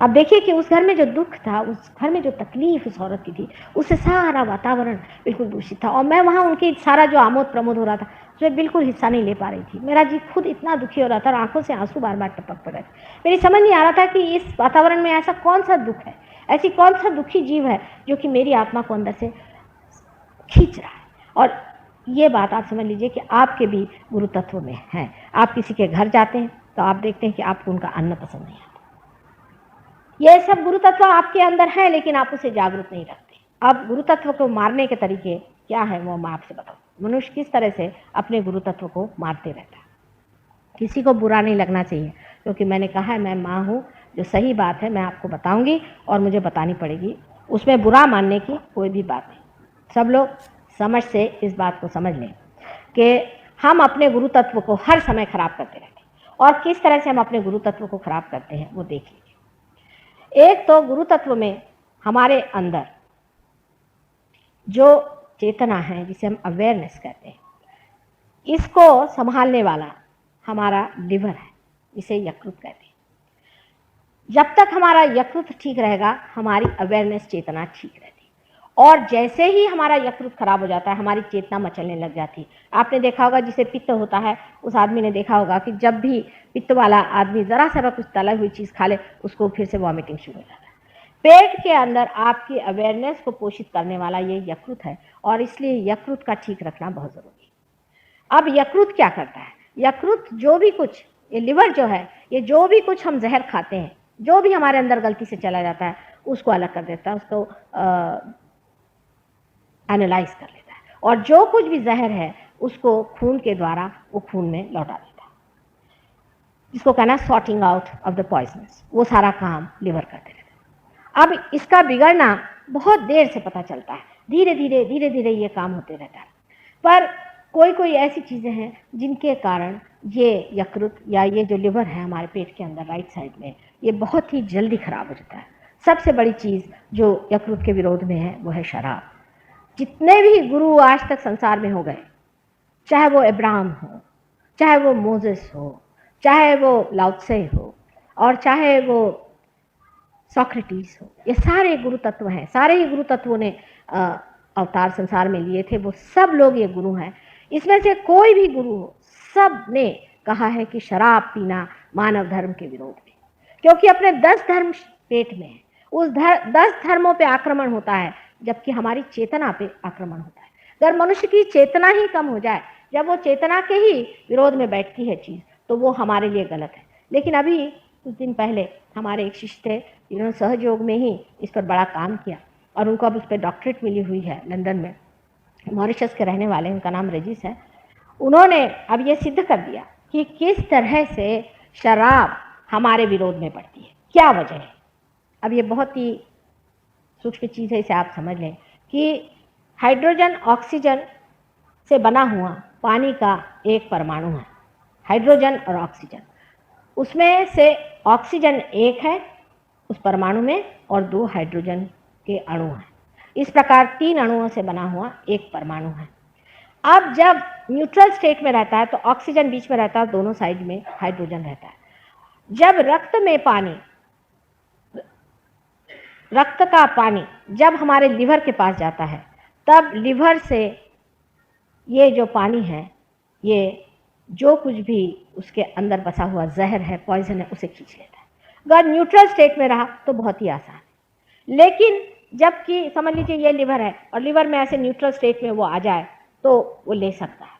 A: अब देखिए कि उस घर में जो दुख था, उस घर में जो तकलीफ उस औरत की थी, उससे सारा वातावरण बिल्कुल दूषित था। और मैं वहाँ उनकी सारा जो आमोद प्रमोद हो रहा था उसमें बिल्कुल हिस्सा नहीं ले पा रही थी। मेरा जी खुद इतना दुखी हो रहा था और आंखों से आंसू बार बार टपक पड़ रहे थे। मेरी समझ नहीं आ रहा था कि इस वातावरण में ऐसा कौन सा दुख है, ऐसी कौन सा दुखी जीव है जो कि मेरी आत्मा को अंदर से खींच रहा है। और ये बात आप समझ लीजिए कि आपके भी गुरु तत्व में है। आप किसी के घर जाते हैं तो आप देखते हैं कि आपको उनका अन्न पसंद नहीं आता। ये सब गुरु तत्व आपके अंदर है, लेकिन आप उसे जागरूक नहीं रखते। अब गुरु तत्व को मारने के तरीके क्या है वो मैं आपसे बताऊं। मनुष्य किस तरह से अपने गुरु तत्व को मारते रहता है। किसी को बुरा नहीं लगना चाहिए, क्योंकि मैंने कहा है मैं माँ हूँ, जो सही बात है मैं आपको बताऊंगी और मुझे बतानी पड़ेगी, उसमें बुरा मानने की कोई भी बात नहीं। सब लोग समझ से इस बात को समझ लें कि हम अपने गुरु तत्व को हर समय खराब करते रहते हैं, और किस तरह से हम अपने गुरु तत्व को खराब करते हैं वो देख लीजिए। एक तो गुरु तत्व में हमारे अंदर जो चेतना है, जिसे हम अवेयरनेस कहते हैं, इसको संभालने वाला हमारा लिवर है, जिसे यकृत कहते हैं। जब तक हमारा यकृत ठीक रहेगा हमारी अवेयरनेस चेतना ठीक रहती है, और जैसे ही हमारा यकृत खराब हो जाता है हमारी चेतना मचलने लग जाती है। आपने देखा होगा जिसे पित्त होता है उस आदमी ने देखा होगा कि जब भी पित्त वाला आदमी जरा सा कुछ तला हुई चीज़ खा ले उसको फिर से वॉमिटिंग शुरू हो जाता है। पेट के अंदर आपकी अवेयरनेस को पोषित करने वाला ये यकृत है, और इसलिए यकृत का ठीक रखना बहुत ज़रूरी है। अब यकृत क्या करता है? यकृत जो भी कुछ, ये लिवर जो है, ये जो भी कुछ हम जहर खाते हैं, जो भी हमारे अंदर गलती से चला जाता है उसको अलग कर देता है, उसको एनालाइज कर लेता है, और जो कुछ भी जहर है उसको खून के द्वारा वो खून में लौटा देता है, जिसको कहना sorting out of the poisonous. वो सारा काम लिवर करते रहता है। अब इसका बिगड़ना बहुत देर से पता चलता है, धीरे धीरे ये काम होते रहता है। पर कोई ऐसी चीज़ें हैं जिनके कारण ये यकृत या ये जो लिवर है हमारे पेट के अंदर राइट साइड में, ये बहुत ही जल्दी खराब हो जाता है। सबसे बड़ी चीज़ जो यकृत के विरोध में है वो है शराब। जितने भी गुरु आज तक संसार में हो गए, चाहे वो अब्राहम हो, चाहे वो मोसेस हो, चाहे वो लाओत्से हो, और चाहे वो सोक्रेटिस हो, ये सारे गुरु तत्व हैं। सारे ही गुरु तत्वों ने अवतार संसार में लिए थे, वो सब लोग ये गुरु हैं। इसमें से कोई भी गुरु हो, सब ने कहा है कि शराब पीना मानव धर्म के विरोध में, क्योंकि अपने 10 धर्म पेट में है। उस 10 धर्मों पे आक्रमण होता है, जबकि हमारी चेतना पे आक्रमण होता है। अगर मनुष्य की चेतना ही कम हो जाए, जब वो चेतना के ही विरोध में बैठती है चीज़, तो वो हमारे लिए गलत है। लेकिन अभी कुछ दिन पहले हमारे एक शिष्य थे, जिन्होंने सहयोग में ही इस पर बड़ा काम किया, और उनको अब उस पर डॉक्टरेट मिली हुई है लंदन में। मॉरिशस के रहने वाले, उनका नाम रजिस है। उन्होंने अब ये सिद्ध कर दिया कि किस तरह से शराब हमारे विरोध में पड़ती है, क्या वजह है। अब ये बहुत ही सूक्ष्म चीज़ है, इसे आप समझ लें कि हाइड्रोजन ऑक्सीजन से बना हुआ पानी का एक परमाणु है, हाइड्रोजन और ऑक्सीजन। उसमें से ऑक्सीजन एक है उस परमाणु में, और 2 हाइड्रोजन के अणु हैं। इस प्रकार 3 अणुओं से बना हुआ एक परमाणु है। अब जब न्यूट्रल स्टेट में रहता है तो ऑक्सीजन बीच में रहता है, दोनों साइड में हाइड्रोजन रहता है। जब रक्त का पानी जब हमारे लिवर के पास जाता है, तब लिवर से ये जो पानी है ये जो कुछ भी उसके अंदर बसा हुआ जहर है, पॉइजन है, उसे खींच लेता है। अगर न्यूट्रल स्टेट में रहा तो बहुत ही आसान है। लेकिन जबकि समझ लीजिए ये लिवर है और लिवर में ऐसे न्यूट्रल स्टेट में वो आ जाए तो वो ले सकता है,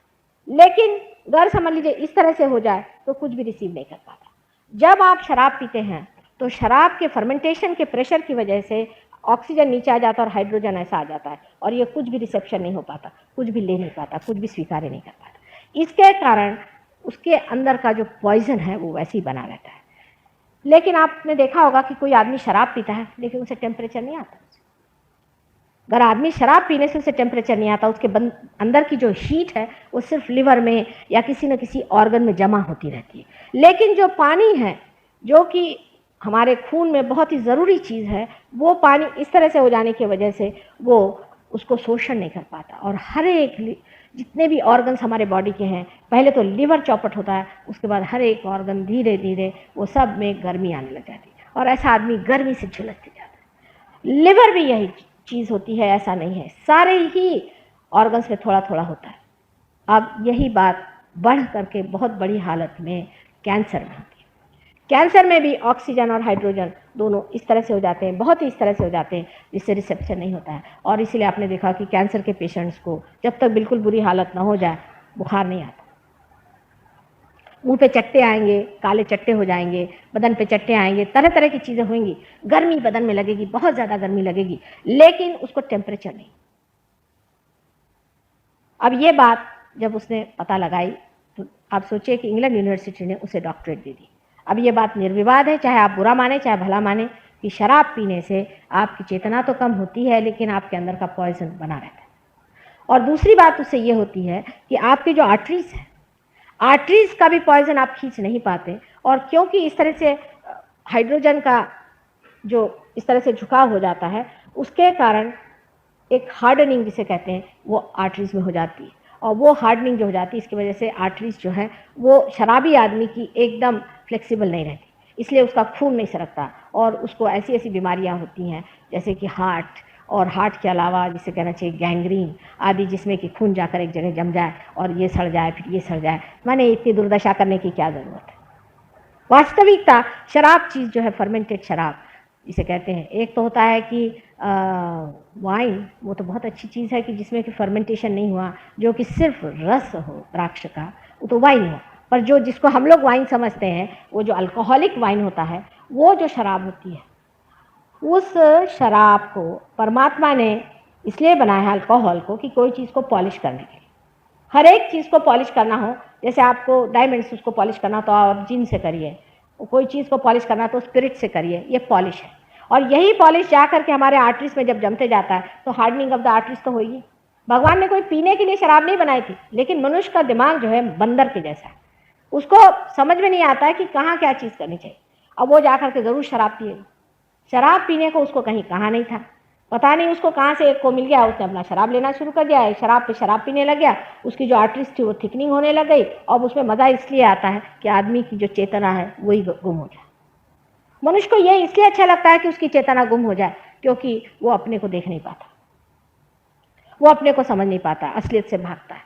A: लेकिन अगर समझ लीजिए इस तरह से हो जाए तो कुछ भी रिसीव नहीं कर पाता। जब आप शराब पीते हैं तो शराब के फर्मेंटेशन के प्रेशर की वजह से ऑक्सीजन नीचे आ जाता है और हाइड्रोजन ऐसा आ जाता है, और ये कुछ भी रिसेप्शन नहीं हो पाता, कुछ भी ले नहीं पाता, कुछ भी स्वीकार नहीं कर पाता। इसके कारण उसके अंदर का जो पॉइजन है वो वैसे ही बना रहता है। लेकिन आपने देखा होगा कि कोई आदमी शराब पीता है लेकिन उसे टेम्परेचर नहीं आता। अगर आदमी शराब पीने से उसे टेम्परेचर नहीं आता, उसके अंदर की जो हीट है वो सिर्फ लिवर में या किसी न किसी ऑर्गन में जमा होती रहती है। लेकिन जो पानी है, जो कि हमारे खून में बहुत ही ज़रूरी चीज़ है, वो पानी इस तरह से हो जाने की वजह से वो उसको शोषण नहीं कर पाता, और हर एक जितने भी ऑर्गन्स हमारे बॉडी के हैं, पहले तो लिवर चौपट होता है, उसके बाद हर एक ऑर्गन धीरे धीरे वो सब में गर्मी आने लग जाती है और ऐसा आदमी गर्मी से झुलसते जाता है। लिवर भी यही चीज़ होती है, ऐसा नहीं है, सारे ही ऑर्गन्स में थोड़ा थोड़ा होता है। अब यही बात बढ़ करके बहुत बड़ी हालत में कैंसर में होती है। कैंसर में भी ऑक्सीजन और हाइड्रोजन दोनों इस तरह से हो जाते हैं, बहुत ही इस तरह से हो जाते हैं जिससे रिसेप्शन नहीं होता है, और इसीलिए आपने देखा कि कैंसर के पेशेंट्स को जब तक बिल्कुल बुरी हालत ना हो जाए बुखार नहीं आता। मुंह पे चट्टे आएंगे, काले चट्टे हो जाएंगे, बदन पे चट्टे आएंगे, तरह तरह की चीज़ें होंगी, गर्मी बदन में लगेगी, बहुत ज़्यादा गर्मी लगेगी, लेकिन उसको टेम्परेचर नहीं। अब ये बात जब उसने पता लगाई तो आप सोचिए कि इंग्लैंड यूनिवर्सिटी ने उसे डॉक्टरेट दे दी। अब ये बात निर्विवाद है, चाहे आप बुरा माने चाहे भला माने, कि शराब पीने से आपकी चेतना तो कम होती है लेकिन आपके अंदर का पॉइजन बना रहता है। और दूसरी बात उससे ये होती है कि आपकी जो आर्टरीज है, आर्टरीज का भी पॉइजन आप खींच नहीं पाते, और क्योंकि इस तरह से हाइड्रोजन का जो इस तरह से झुकाव हो जाता है, उसके कारण एक हार्डनिंग जिसे कहते हैं वो आर्टरीज में हो जाती है, और वो हार्डनिंग जो हो जाती है इसकी वजह से आर्टरीज जो है वो शराबी आदमी की एकदम फ्लेक्सिबल नहीं रहती, इसलिए उसका खून नहीं सरकता और उसको ऐसी ऐसी बीमारियां होती हैं जैसे कि हार्ट, और हार्ट के अलावा जिसे कहना चाहिए गैंग्रीन आदि, जिसमें कि खून जाकर एक जगह जम जाए और ये सड़ जाए फिर ये सड़ जाए। माने इतनी दुर्दशा करने की क्या ज़रूरत है। वास्तविकता शराब चीज़ जो है, फर्मेंटेड शराब जिसे कहते हैं, एक तो होता है कि वाइन, वो तो बहुत अच्छी चीज़ है कि जिसमें कि फर्मेंटेशन नहीं हुआ, जो कि सिर्फ रस हो द्राक्ष का, वो तो वाइन हो। पर जो जिसको हम लोग वाइन समझते हैं, वो जो अल्कोहलिक वाइन होता है, वो जो शराब होती है, उस शराब को परमात्मा ने इसलिए बनाया है अल्कोहल को कि कोई चीज़ को पॉलिश करने के लिए। हर एक चीज़ को पॉलिश करना हो, जैसे आपको डायमंड्स उसको पॉलिश करना तो आप जिन से करिए, कोई चीज़ को पॉलिश करना तो स्पिरिट से करिए, ये पॉलिश है। और यही पॉलिश जा करके हमारे आर्टरीज में जब जमते जाता है तो हार्डनिंग ऑफ द आर्टरीज तो होगी। भगवान ने कोई पीने के लिए शराब नहीं बनाई थी, लेकिन मनुष्य का दिमाग जो है बंदर के जैसा है, उसको समझ में नहीं आता है कि कहाँ क्या चीज़ करनी चाहिए, अब वो जा करके ज़रूर शराब पिएगा। शराब पीने को उसको कहीं कहा नहीं था, पता नहीं उसको कहाँ से एक को मिल गया, उसने अपना शराब लेना शुरू कर दिया, शराब पे शराब पीने लग गया, उसकी जो आर्टरीज थी वो थिकनिंग होने लग गई, और उसमें मज़ा इसलिए आता है कि आदमी की जो चेतना है वही गुम हो जाए। मनुष्य को ये इसलिए अच्छा लगता है कि उसकी चेतना गुम हो जाए, क्योंकि वो अपने को देख नहीं पाता, वो अपने को समझ नहीं पाता, असलियत से भागता है,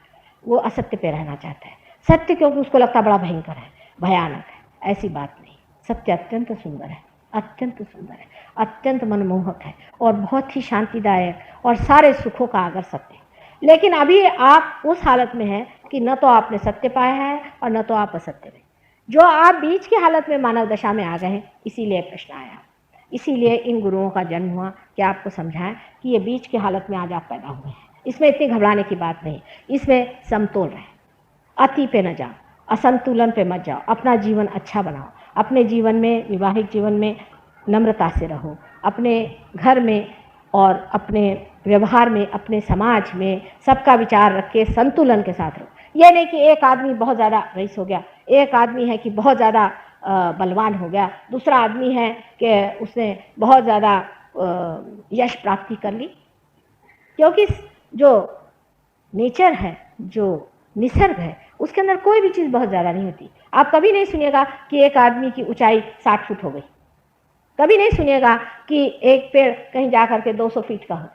A: वो असत्य पे रहना चाहता है। सत्य क्योंकि उसको लगता बड़ा भयंकर है, भयानक है, ऐसी बात नहीं। सत्य अत्यंत सुंदर है, अत्यंत सुंदर है, अत्यंत मनमोहक है और बहुत ही शांतिदायक और सारे सुखों का आगर सत्य। लेकिन अभी आप उस हालत में हैं कि न तो आपने सत्य पाया है और न तो आप असत्य में, जो आप बीच की हालत में मानव दशा में आ गए हैं। इसीलिए प्रश्न आया, इसीलिए इन गुरुओं का जन्म हुआ कि आपको समझाएं कि ये बीच की हालत में आज आप पैदा हुए हैं। इसमें इतनी घबराने की बात नहीं, इसमें समतोल रहे, अति पे न जाओ, असंतुलन पे मत जाओ, अपना जीवन अच्छा बनाओ, अपने जीवन में, विवाहिक जीवन में नम्रता से रहो, अपने घर में और अपने व्यवहार में, अपने समाज में सबका विचार रख के संतुलन के साथ रहो। यह नहीं कि एक आदमी बहुत ज़्यादा रईस हो गया, एक आदमी है कि बहुत ज़्यादा बलवान हो गया, दूसरा आदमी है कि उसने बहुत ज़्यादा यश प्राप्ति कर ली। क्योंकि जो नेचर है, जो निसर्ग है, उसके अंदर कोई भी चीज़ बहुत ज़्यादा नहीं होती। आप कभी नहीं सुनिएगा कि एक आदमी की ऊंचाई 60 फुट हो गई, कभी नहीं सुनिएगा कि एक पेड़ कहीं जा करके 200 फीट का हो।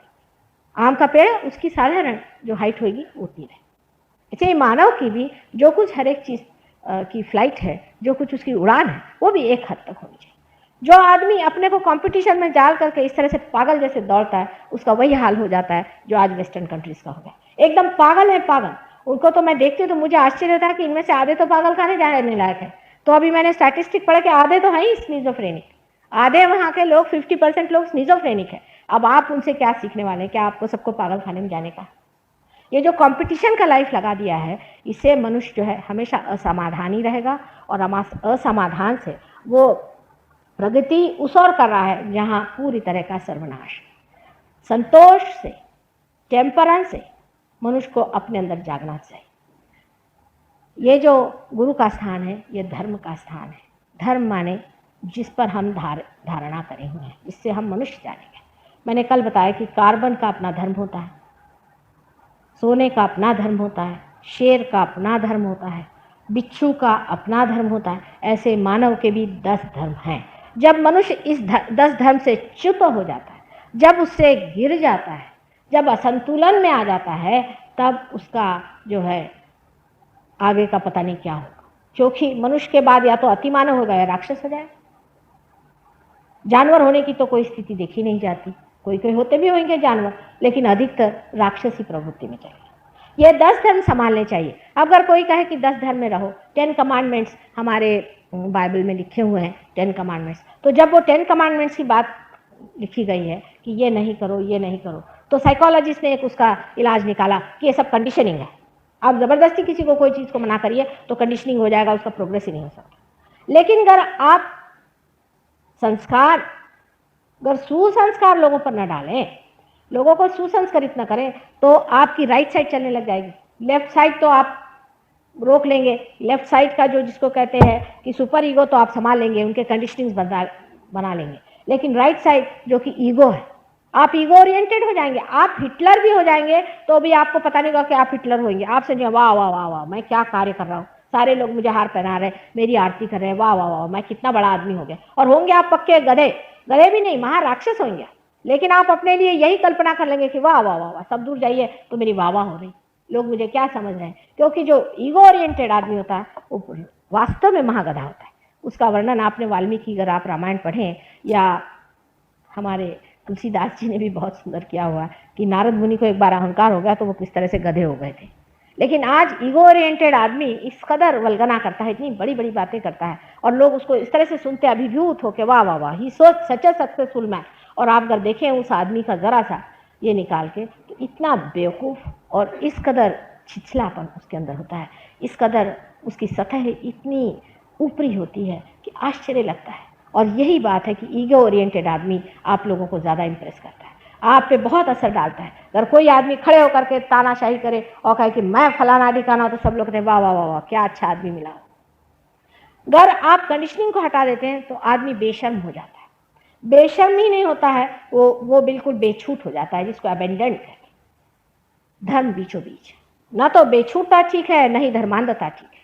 A: आम का पेड़ उसकी साधारण जो हाइट होगी उतनी रहे। इसलिए मानव की भी जो कुछ हर एक चीज़ की फ्लाइट है, जो कुछ उसकी उड़ान है, वो भी एक हद तक होनी चाहिए। जो आदमी अपने को कंपटीशन में डाल करके इस तरह से पागल जैसे दौड़ता है, उसका वही हाल हो जाता है जो आज वेस्टर्न कंट्रीज का हो गया। एकदम पागल है, पागल। उनको तो मैं देखती हूँ तो मुझे आश्चर्य था कि इनमें से आधे तो पागल खाने जाने लायक है। तो अभी मैंने स्टैटिस्टिक पढ़ा कि आधे तो हैं ही स्किज़ोफ्रेनिक, आधे वहाँ के लोग 50% लोग स्किज़ोफ्रेनिक है। अब आप उनसे क्या सीखने वाले हैं? क्या आपको सबको पागल खाने में जाने का? ये जो कंपटीशन का लाइफ लगा दिया है, इससे मनुष्य जो है हमेशा असमाधानी रहेगा, और असमाधान से वो प्रगति उस ओर कर रहा है जहाँ पूरी तरह का सर्वनाश। संतोष से, टेम्परेंस से मनुष्य को अपने अंदर जागना चाहिए। ये जो गुरु का स्थान है, ये धर्म का स्थान है। धर्म माने जिस पर हम धारणा करे हुए हैं, जिससे हम मनुष्य जानेंगे। मैंने कल बताया कि कार्बन का अपना धर्म होता है, सोने का अपना धर्म होता है, शेर का अपना धर्म होता है, बिच्छू का अपना धर्म होता है। ऐसे मानव के भी 10 धर्म हैं। जब मनुष्य इस 10 धर्म से च्युत हो जाता है, जब उससे गिर जाता है, जब असंतुलन में आ जाता है, तब उसका जो है आगे का पता नहीं क्या होगा। क्योंकि मनुष्य के बाद या तो अतिमानव होगा या राक्षस हो जाए। जानवर होने की तो कोई स्थिति देखी नहीं जाती, कोई कोई होते भी होंगे जानवर, लेकिन अधिकतर राक्षसी प्रवृत्ति में चले। ये 10 धर्म संभालने चाहिए। अगर कोई कहे कि 10 धर्म में रहो, 10 कमांडमेंट्स हमारे बाइबल में लिखे हुए हैं, 10 कमांडमेंट्स, तो जब वो 10 कमांडमेंट्स की बात लिखी गई है कि ये नहीं करो, ये नहीं करो, तो साइकोलॉजिस्ट ने एक उसका इलाज निकाला कि ये सब कंडीशनिंग है। आप ज़बरदस्ती किसी को कोई चीज़ को मना करिए तो कंडीशनिंग हो जाएगा, उसका प्रोग्रेस ही नहीं हो सकता। लेकिन अगर आप संस्कार, अगर सुसंस्कार लोगों पर न डालें, लोगों को सुसंस्कारित न करें, तो आपकी राइट साइड चलने लग जाएगी। लेफ्ट साइड तो आप रोक लेंगे। लेफ्ट साइड का जो जिसको कहते हैं कि सुपर ईगो, तो आप संभाल लेंगे, उनके कंडीशनिंग्स बना लेंगे। लेकिन राइट साइड जो कि ईगो है, आप ईगो ओरिएंटेड हो जाएंगे। आप हिटलर भी हो जाएंगे तो भी आपको पता नहीं होगा कि आप हिटलर होंगे। आप समझिए वाह वाह वाह वाह, मैं क्या कार्य कर रहा हूँ, सारे लोग मुझे हार पहना रहे, मेरी आरती कर रहे हैं, वाह वाह वाह, मैं कितना बड़ा आदमी हो गया। और होंगे आप पक्के गधे, गधे भी नहीं, महाराक्षस होंगे। लेकिन आप अपने लिए यही कल्पना कर लेंगे कि वाह वाह वाह वाह, सब दूर जाइए तो मेरी वाह वाह हो रही, लोग मुझे क्या समझ रहे हैं। क्योंकि जो ईगो ओरिएंटेड आदमी होता है वो वास्तव में महागधा होता है। उसका वर्णन आपने वाल्मीकि, अगर आप रामायण पढ़ें, या हमारे तुलसीदास जी ने भी बहुत सुंदर किया हुआ कि नारद मुनि को एक बार अहंकार हो गया तो वो किस तरह से गधे हो गए थे। लेकिन आज ईगो ओरिएंटेड आदमी इस कदर वल्गना करता है, इतनी बड़ी बड़ी बातें करता है, और लोग उसको इस तरह से सुनते अभिभूत होकर वाह वाह वाह, ही सोच सच ए सक्सेसफुल मैन। और आप अगर देखें उस आदमी का ज़रा सा ये निकाल के, तो इतना बेवकूफ़ और इस कदर छिछलापन उसके अंदर होता है, इस कदर उसकी सतह इतनी ऊपरी होती है कि आश्चर्य लगता है। और यही बात है कि ईगो ओरिएंटेड आदमी आप लोगों को ज़्यादा इंप्रेस करता है, आप पे बहुत असर डालता है। अगर कोई आदमी खड़े होकर के तानाशाही करे और कहे कि मैं फलाना ठिकाना, तो सब लोग कहते हैं वाह वाह वाह वाह, क्या अच्छा आदमी मिला। अगर आप कंडीशनिंग को हटा देते हैं तो आदमी बेशर्म हो जाता है। बेशर्म ही नहीं होता है, वो बिल्कुल बेछूट हो जाता है, जिसको अबेंडेंट है। धर्म बीचों बीच, ना तो बेछूटता ठीक है, नहीं धर्मांधता ठीक है,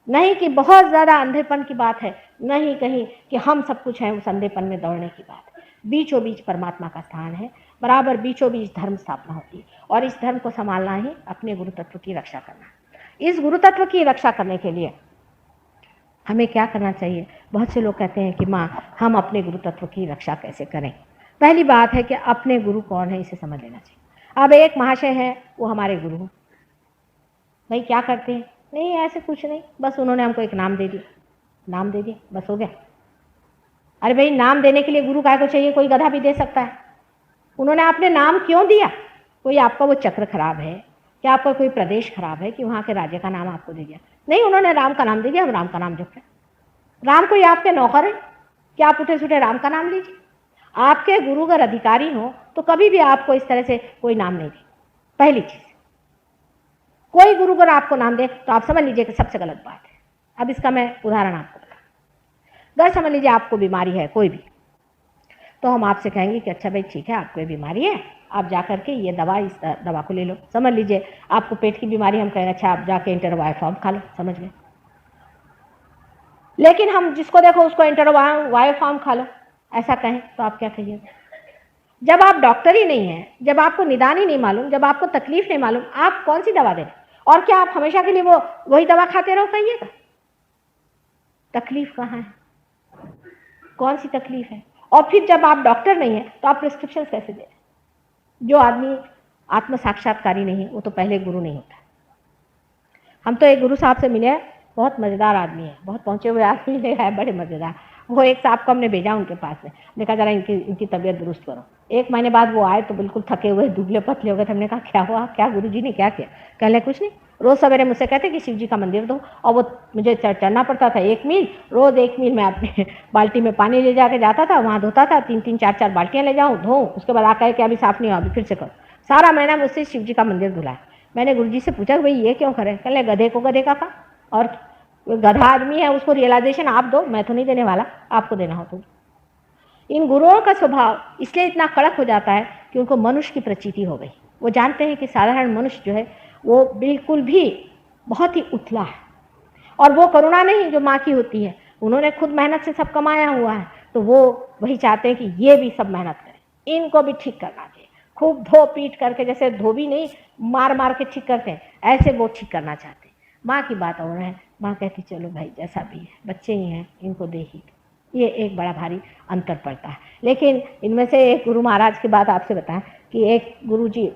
A: नहीं कि बहुत ज़्यादा अंधेपन की बात है, नहीं कहीं कि हम सब कुछ हैं उस अंधेपन में दौड़ने की बात है। बीचों बीच परमात्मा का स्थान है, बराबर बीचों बीच धर्म स्थापना होती है, और इस धर्म को संभालना ही अपने गुरु तत्व की रक्षा करना। इस गुरु तत्व की रक्षा करने के लिए हमें क्या करना चाहिए? बहुत से लोग कहते हैं कि माँ, हम अपने गुरु तत्व की रक्षा कैसे करें? पहली बात है कि अपने गुरु कौन है इसे समझ लेना चाहिए। अब एक महाशय है, वो हमारे गुरु हैं। भाई क्या करते हैं? नहीं ऐसे कुछ नहीं, बस उन्होंने हमको एक नाम दे दिया, नाम दे दिया, बस हो गया। अरे भाई, नाम देने के लिए गुरु काय को चाहिए? कोई गधा भी दे सकता है। उन्होंने आपने नाम क्यों दिया? कोई आपका वो चक्र खराब है क्या? आपका कोई प्रदेश खराब है कि वहाँ के राज्य का नाम आपको दे दिया? नहीं, उन्होंने राम का नाम दे दिया, हम राम का नाम जप रहे। राम कोई आपके नौकर है क्या आप उठे सुठे राम का नाम लीजिए? आपके गुरु अगर अधिकारी हो तो कभी भी आपको इस तरह से कोई नाम नहीं दे। पहली चीज, कोई गुरु अगर आपको नाम दे तो आप समझ लीजिए कि सबसे गलत बात है। अब इसका मैं उदाहरण आपको बताऊं। अगर समझ लीजिए आपको बीमारी है कोई भी, तो हम आपसे कहेंगे कि अच्छा भाई ठीक है, आपको ये बीमारी है, आप जा करके ये दवा, इस दवा को ले लो। समझ लीजिए आपको पेट की बीमारी, हम कहेंगे अच्छा आप जाके इंटरवायोफॉर्म खा लो, समझ गए। लेकिन हम जिसको देखो उसको इंटरवायोफॉर्म खा लो ऐसा कहें तो आप क्या कहिए? जब आप डॉक्टर ही नहीं हैं, जब आपको निदान ही नहीं मालूम, जब आपको तकलीफ नहीं मालूम, आप कौन सी दवा दें? और क्या आप हमेशा के लिए वही दवा खाते रहो कहिएगा? तकलीफ कहाँ है? कौन सी तकलीफ है? और फिर जब आप डॉक्टर नहीं है तो आप प्रिस्क्रिप्शन कैसे दे रहे? जो आदमी आत्म साक्षात्कारी नहीं है वो तो पहले गुरु नहीं होता। हम तो एक गुरु साहब से मिले, बहुत मज़ेदार आदमी है, बहुत पहुँचे हुए आदमी है, बड़े मज़ेदार। वो एक साहब को हमने भेजा उनके पास में, देखा जरा इनकी तबीयत दुरुस्त करो। 1 महीने बाद वो आए तो बिल्कुल थके हुए दुबले पतले हो गए। हमने कहा क्या हुआ, क्या गुरुजी ने क्या किया? कहले कुछ नहीं, रोज़ सवेरे मुझसे कहते कि शिव जी का मंदिर दो, और वो मुझे चढ़ना पड़ता था 1 मील, रोज़ 1 मील मैं अपने बाल्टी में पानी ले जाके जाता था, वहाँ धोता था, 3-3 4-4 बाल्टियाँ ले जाऊँ धोऊँ, उसके बाद आकर के अभी साफ़ नहीं हुआ, अभी फिर से करो। सारा महीना मुझसे शिव जी का मंदिर धुलाया। मैंने गुरुजी से पूछा भाई ये क्यों करें? कहले गधे को गधे का काम, और गधा आदमी है उसको रियलाइजेशन आप दो, मैं तो नहीं देने वाला, आपको देना हो तो। इन गुरुओं का स्वभाव इसलिए इतना कड़क हो जाता है कि उनको मनुष्य की प्रचीति हो गई। वो जानते हैं कि साधारण मनुष्य जो है वो बिल्कुल भी बहुत ही उथला है, और वो करुणा नहीं जो माँ की होती है। उन्होंने खुद मेहनत से सब कमाया हुआ है, तो वो वही चाहते हैं कि ये भी सब मेहनत करें, इनको भी ठीक करना चाहिए। खूब धो पीट करके, जैसे धोबी नहीं मार मार के ठीक करते हैं, ऐसे वो ठीक करना चाहते हैं। माँ की बात और है, माँ कहती चलो भाई जैसा भी है, बच्चे ही हैं, इनको दे ही। ये एक बड़ा भारी अंतर पड़ता है। लेकिन इनमें से एक गुरु महाराज की बात आपसे बताएं कि एक गुरु जी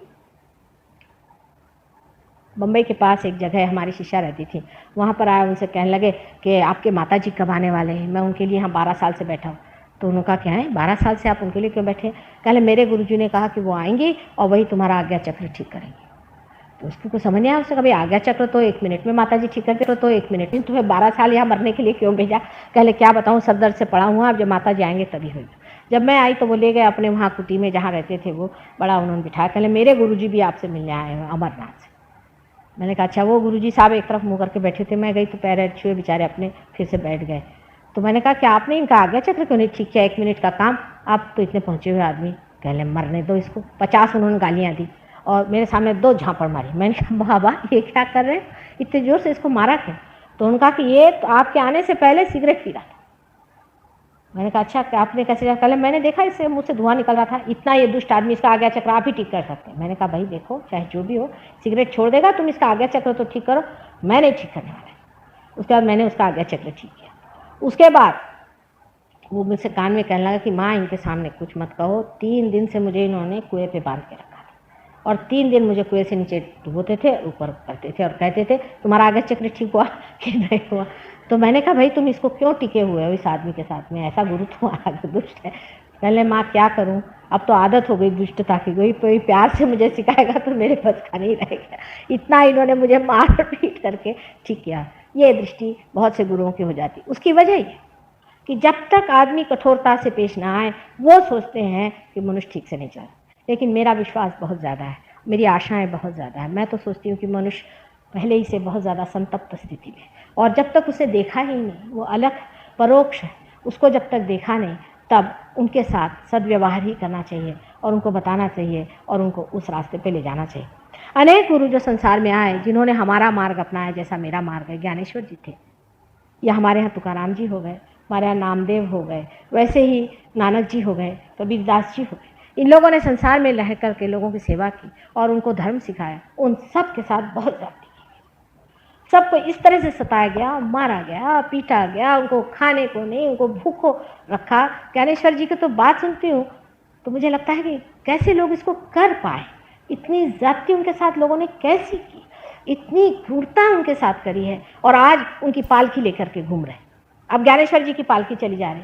A: बम्बई के पास एक जगह हमारी शिष्या रहती थी, वहाँ पर आए, उनसे कहने लगे कि आपके माता जी कब आने वाले हैं? मैं उनके लिए यहाँ 12 साल से बैठा हूँ। तो उन्होंने कहा क्या है 12 साल से आप उनके लिए क्यों बैठे? कहले मेरे गुरुजी ने कहा कि वो आएंगी और वही तुम्हारा आज्ञा चक्र ठीक करेंगे। तो उसको कुछ समझ नहीं आया। उससे कभी आज्ञा चक्र तो 1 मिनट में माता जी ठीक करते, तो 1 मिनट में, तुम्हें 12 साल यहाँ मरने के लिए क्यों भेजा? कहले क्या बताऊँ, सर दर्द से पड़ा हुआ, अब जब माता जी आएंगे तभी होगी। जब मैं आई तो वो ले गए अपने वहाँ कुटी में जहाँ रहते थे, वो बड़ा उन्होंने बिठाया। कहले मेरे गुरुजी भी आपसे मिलने आए हैं अमरनाथ से। मैंने कहा अच्छा। वो गुरुजी साहब एक तरफ मुँह करके बैठे थे, मैं गई तो पैर छुए बेचारे अपने, फिर से बैठ गए। तो मैंने कहा कि आपने इनका आज्ञा चक्र क्यों नहीं ठीक किया? 1 मिनट का काम, आप तो इतने पहुँचे हुए आदमी। कहले मरने दो इसको। 50 उन्होंने गालियाँ दी और मेरे सामने 2 झापड़ मारी। मैंने कहा बाबा ये क्या कर रहे हैं, इतने जोर से इसको मारा क्यों? तो उनका कि ये तो आपके आने से पहले सिगरेट पी रहा था। मैंने कहा अच्छा आपने कैसे जाना? कहले मैंने देखा इससे मुँह से धुआं निकल रहा था, इतना ये दुष्ट आदमी, इसका आज्ञा चक्र आप ही ठीक कर सकते हैं। मैंने कहा भाई देखो चाहे जो भी हो, सिगरेट छोड़ देगा, तुम इसका आज्ञा चक्र तो ठीक करो, मैं नहीं ठीक करने वाला। उसके बाद मैंने उसका आज्ञा चक्र ठीक किया। उसके बाद वो मुझसे कान में कहने लगा कि माँ इनके सामने कुछ मत कहो। 3 दिन से मुझे इन्होंने कुएं पे बांध के रखा था, और 3 दिन मुझे कुएं से नीचे डुबोते थे, ऊपर करते थे, और कहते थे तुम्हारा आज्ञा चक्र ठीक हुआ कि नहीं हुआ। तो मैंने कहा भाई तुम इसको क्यों टिके हुए हो इस आदमी के साथ में, ऐसा गुरु तुम्हारा दुष्ट है। पहले माँ क्या करूँ, अब तो आदत हो गई दुष्टता की, कोई प्यार से मुझे सिखाएगा तो मेरे बस का नहीं रहेगा। इतना इन्होंने मुझे मार पीट करके ठीक किया। ये दृष्टि बहुत से गुरुओं की हो जाती। उसकी वजह ये कि जब तक आदमी कठोरता से पेश ना आए, वो सोचते हैं कि मनुष्य ठीक से नहीं चल। लेकिन मेरा विश्वास बहुत ज़्यादा है, मेरी आशाएं बहुत ज़्यादा है। मैं तो सोचती हूँ कि मनुष्य पहले ही से बहुत ज़्यादा संतप्त स्थिति में, और जब तक उसे देखा ही नहीं, वो अलग परोक्ष है, उसको जब तक देखा नहीं, तब उनके साथ सद्व्यवहार ही करना चाहिए, और उनको बताना चाहिए, और उनको उस रास्ते पे ले जाना चाहिए। अनेक गुरु जो संसार में आए, जिन्होंने हमारा मार्ग अपनाया, जैसा मेरा मार्ग है, ज्ञानेश्वर जी थे, या हमारे यहाँ तुकाराम जी हो गए, हमारे यहाँ नामदेव हो गए, वैसे ही नानक जी हो गए, कबीरदास जी हो गए। इन लोगों ने संसार में रह करके लोगों की सेवा की और उनको धर्म सिखाया। उन सब के साथ बहुत जाती की, सबको इस तरह से सताया गया, मारा गया, पीटा गया, उनको खाने को नहीं, उनको भूखो रखा। ज्ञानेश्वर जी की तो बात सुनती हूँ तो मुझे लगता है कि कैसे लोग इसको कर पाए। इतनी ज्यादती उनके साथ लोगों ने कैसी की, इतनी क्रूरता उनके साथ करी है, और आज उनकी पालकी लेकर के घूम रहे। अब ज्ञानेश्वर जी की पालकी चली जा रही।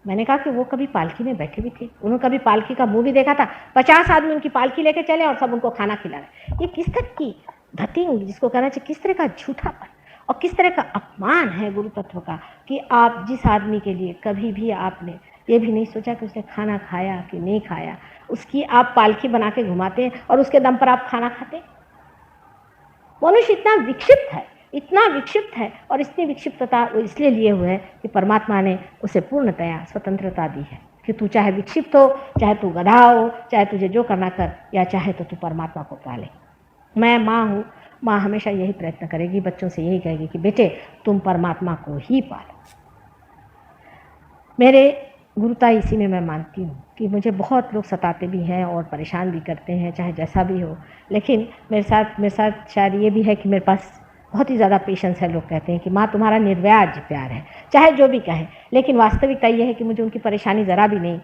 A: मैंने कहा कि वो कभी पालकी में बैठे भी थे, उन्होंने कभी पालकी का मुंह भी देखा था? 50 आदमी उनकी पालकी लेके चले और सब उनको खाना खिला रहे। ये किस तरह की धती, जिसको कहना चाहिए, किस तरह का झूठापन और किस तरह का अपमान है गुरु तत्व का, कि आप जिस आदमी के लिए कभी भी आपने ये भी नहीं सोचा कि उसने खाना खाया कि नहीं खाया, उसकी आप पालकी बना के घुमाते हैं और उसके दम पर आप खाना खाते हैं। मनुष्य इतना विक्षिप्त है, इतना विक्षिप्त है, और इतनी विक्षिप्तता वो इसलिए लिए हुए है कि परमात्मा ने उसे पूर्णतया स्वतंत्रता दी है कि तू चाहे विक्षिप्त हो, चाहे तू गधा हो, चाहे तुझे जो करना कर, या चाहे तो तू परमात्मा को पाले। मैं माँ हूँ, माँ हमेशा यही प्रयत्न करेगी, बच्चों से यही कहेगी कि बेटे तुम परमात्मा को ही पालो। मेरे गुरुता इसी में मैं मानती हूँ कि मुझे बहुत लोग सताते भी हैं और परेशान भी करते हैं, चाहे जैसा भी हो। लेकिन मेरे साथ शायद ये भी है कि मेरे पास बहुत ही ज़्यादा पेशेंस है। लोग कहते हैं कि माँ तुम्हारा निर्व्याज प्यार है, चाहे जो भी कहें, लेकिन वास्तविकता ये है कि मुझे उनकी परेशानी ज़रा भी नहीं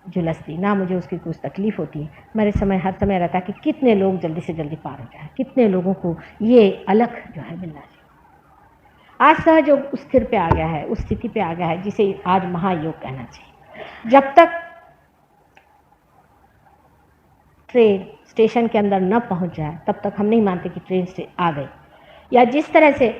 A: झुलसती, ना मुझे उसकी कुछ तकलीफ़ होती है। मेरे समय हर समय रहता है कि कितने लोग जल्दी से जल्दी पार हो जाए, कितने लोगों को ये अलख जो है मिलना चाहिए। आज सहयोग उस स्थिर पे आ गया है, उस स्थिति पे आ गया है जिसे आज महायोग कहना चाहिए। जब तक ट्रेन स्टेशन के अंदर न पहुंच जाए तब तक हम नहीं मानते कि ट्रेन से आ गई। या जिस तरह से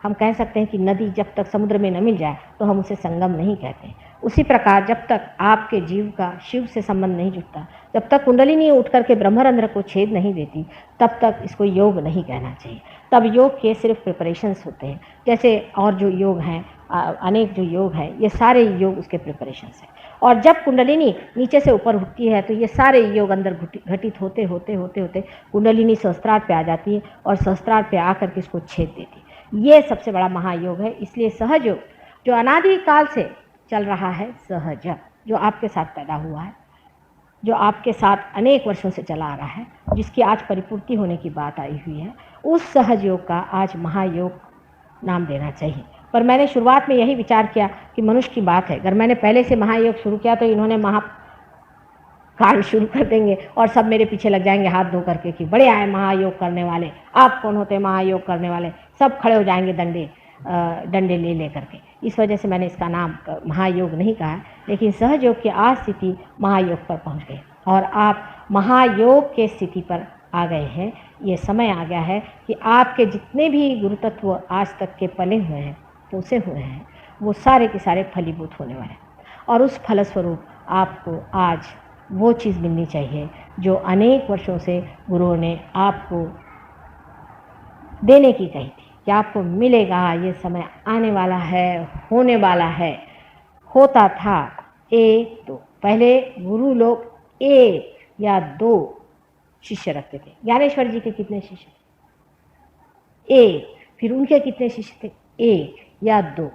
A: हम कह सकते हैं कि नदी जब तक समुद्र में न मिल जाए तो हम उसे संगम नहीं कहते, उसी प्रकार जब तक आपके जीव का शिव से संबंध नहीं जुड़ता, जब तक कुंडलिनी उठ करके ब्रह्मरंध्र को छेद नहीं देती, तब तक इसको योग नहीं कहना चाहिए। तब योग के सिर्फ प्रिपरेशंस होते हैं। जैसे और जो योग हैं, अनेक जो योग हैं, ये सारे योग उसके प्रिपरेशंस हैं। और जब कुंडलिनी नीचे से ऊपर उठती है तो ये सारे योग अंदर घटित होते होते होते होते कुंडलिनी सहस्त्रार पे आ जाती है और सहस्त्रार पे आकर के इसको छेद देती है। ये सबसे बड़ा महायोग है। इसलिए सहयोग जो अनादि काल से चल रहा है, सहज जो आपके साथ पैदा हुआ है, जो आपके साथ अनेक वर्षों से चला आ रहा है, जिसकी आज परिपूर्ति होने की बात आई हुई है, उस सहयोग का आज महायोग नाम देना चाहिए। पर मैंने शुरुआत में यही विचार किया कि मनुष्य की बात है, अगर मैंने पहले से महायोग शुरू किया तो इन्होंने कांड शुरू कर देंगे और सब मेरे पीछे लग जाएंगे हाथ धो करके कि बड़े आए महायोग करने वाले, आप कौन होते हैं महायोग करने वाले, सब खड़े हो जाएंगे डंडे ले करके। इस वजह से मैंने इसका नाम महायोग नहीं कहा, लेकिन सहयोग की आज स्थिति महायोग पर पहुंच गई और आप महायोग के स्थिति पर आ गए हैं। ये समय आ गया है कि आपके जितने भी गुरुतत्व आज तक के पले हुए हैं, पोसे हुए हैं, वो सारे के सारे फलीभूत होने वाले हैं और उस फलस्वरूप आपको आज वो चीज़ मिलनी चाहिए जो अनेक वर्षों से गुरुओं ने आपको देने की कही थी कि आपको मिलेगा, ये समय आने वाला है, होने वाला है। होता था एक दो, पहले गुरु लोग एक या दो शिष्य रखते थे। ज्ञानेश्वर जी के कितने शिष्य थे? एक। फिर उनके कितने शिष्य थे? एक या दो।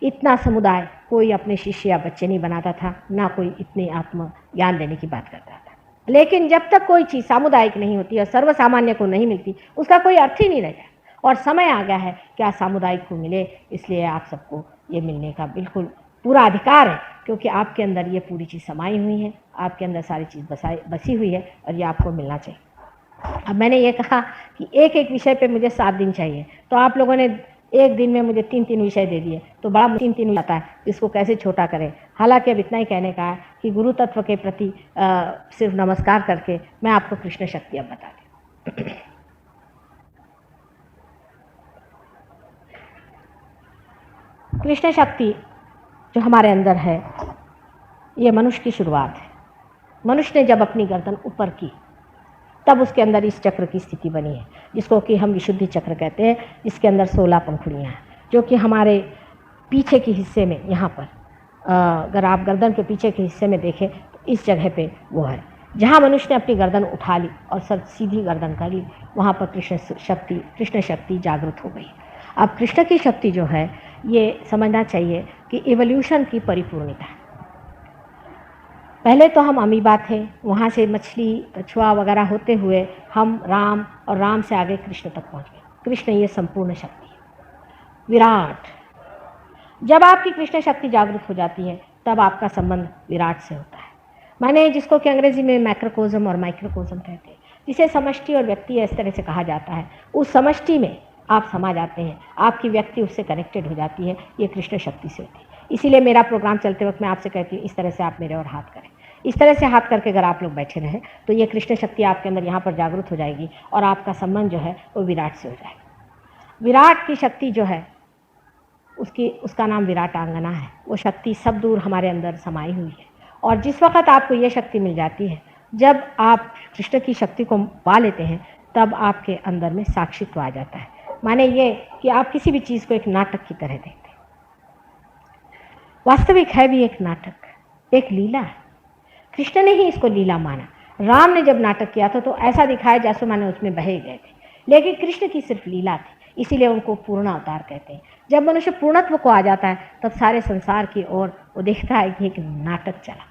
A: इतना समुदाय कोई अपने शिष्य या बच्चे नहीं बनाता था, ना कोई इतने आत्म ज्ञान देने की बात करता था। लेकिन जब तक कोई चीज़ सामुदायिक नहीं होती और सर्वसामान्य को नहीं मिलती, उसका कोई अर्थ ही नहीं रहता। और समय आ गया है क्या सामुदायिक को मिले, इसलिए आप सबको ये मिलने का बिल्कुल पूरा अधिकार है, क्योंकि आपके अंदर ये पूरी चीज़ समाई हुई है, आपके अंदर सारी चीज़ बसी हुई है और ये आपको मिलना चाहिए। अब मैंने ये कहा कि एक एक विषय पे मुझे 7 दिन चाहिए, तो आप लोगों ने एक दिन में मुझे 3-3 विषय दे दिए, तो बड़ा 3-3 आता है, इसको कैसे छोटा करें। हालांकि अब इतना ही कहने का है कि गुरु तत्व के प्रति सिर्फ नमस्कार करके मैं आपको कृष्ण शक्ति अब बता दूँ। कृष्ण शक्ति जो हमारे अंदर है, ये मनुष्य की शुरुआत है। मनुष्य ने जब अपनी गर्दन ऊपर की तब उसके अंदर इस चक्र की स्थिति बनी है, जिसको कि हम विशुद्धि चक्र कहते हैं, जिसके अंदर 16 पंखुड़ियाँ हैं, जो कि हमारे पीछे के हिस्से में, यहाँ पर अगर आप गर्दन के पीछे के हिस्से में देखें तो इस जगह पे वो है। जहाँ मनुष्य ने अपनी गर्दन उठा ली और सर सीधी गर्दन कर ली, वहाँ पर कृष्ण शक्ति जागृत हो गई। अब कृष्ण की शक्ति जो है, ये समझना चाहिए कि इवोल्यूशन की परिपूर्णता है। पहले तो हम अमीबा थे, वहाँ से मछली कछुआ वगैरह होते हुए हम राम, और राम से आगे कृष्ण तक पहुँच गए। कृष्ण ये संपूर्ण शक्ति है, विराट। जब आपकी कृष्ण शक्ति जागृत हो जाती है तब आपका संबंध विराट से होता है। माने जिसको कि अंग्रेजी में मैक्रोकोज़म और माइक्रोकोज़म कहते हैं, जिसे समष्टि और व्यक्ति इस तरह से कहा जाता है। उस समष्टि में आप समा जाते हैं, आपकी व्यक्ति उससे कनेक्टेड हो जाती है, ये कृष्ण शक्ति से होती है। इसीलिए मेरा प्रोग्राम चलते वक्त मैं आपसे कहती हूँ, इस तरह से आप मेरे और हाथ करें। इस तरह से हाथ करके अगर आप लोग बैठे रहें तो ये कृष्ण शक्ति आपके अंदर यहाँ पर जागृत हो जाएगी और आपका संबंध जो है वो विराट से हो जाएगा। विराट की शक्ति जो है उसका नाम विराटांगना है। वो शक्ति सब दूर हमारे अंदर समाई हुई है। और जिस वक्त आपको ये शक्ति मिल जाती है, जब आप कृष्ण की शक्ति को पा लेते हैं, तब आपके अंदर में साक्षित्व आ जाता है। माने ये कि आप किसी भी चीज़ को एक नाटक की तरह देखते हैं। वास्तविक है भी एक नाटक, एक लीला है। कृष्ण ने ही इसको लीला माना। राम ने जब नाटक किया था तो ऐसा दिखाया जैसे माने उसमें बहे गए थे, लेकिन कृष्ण की सिर्फ लीला थी, इसीलिए उनको पूर्ण अवतार कहते हैं। जब मनुष्य पूर्णत्व को आ जाता है तब सारे संसार की ओर वो देखता है कि एक नाटक चला,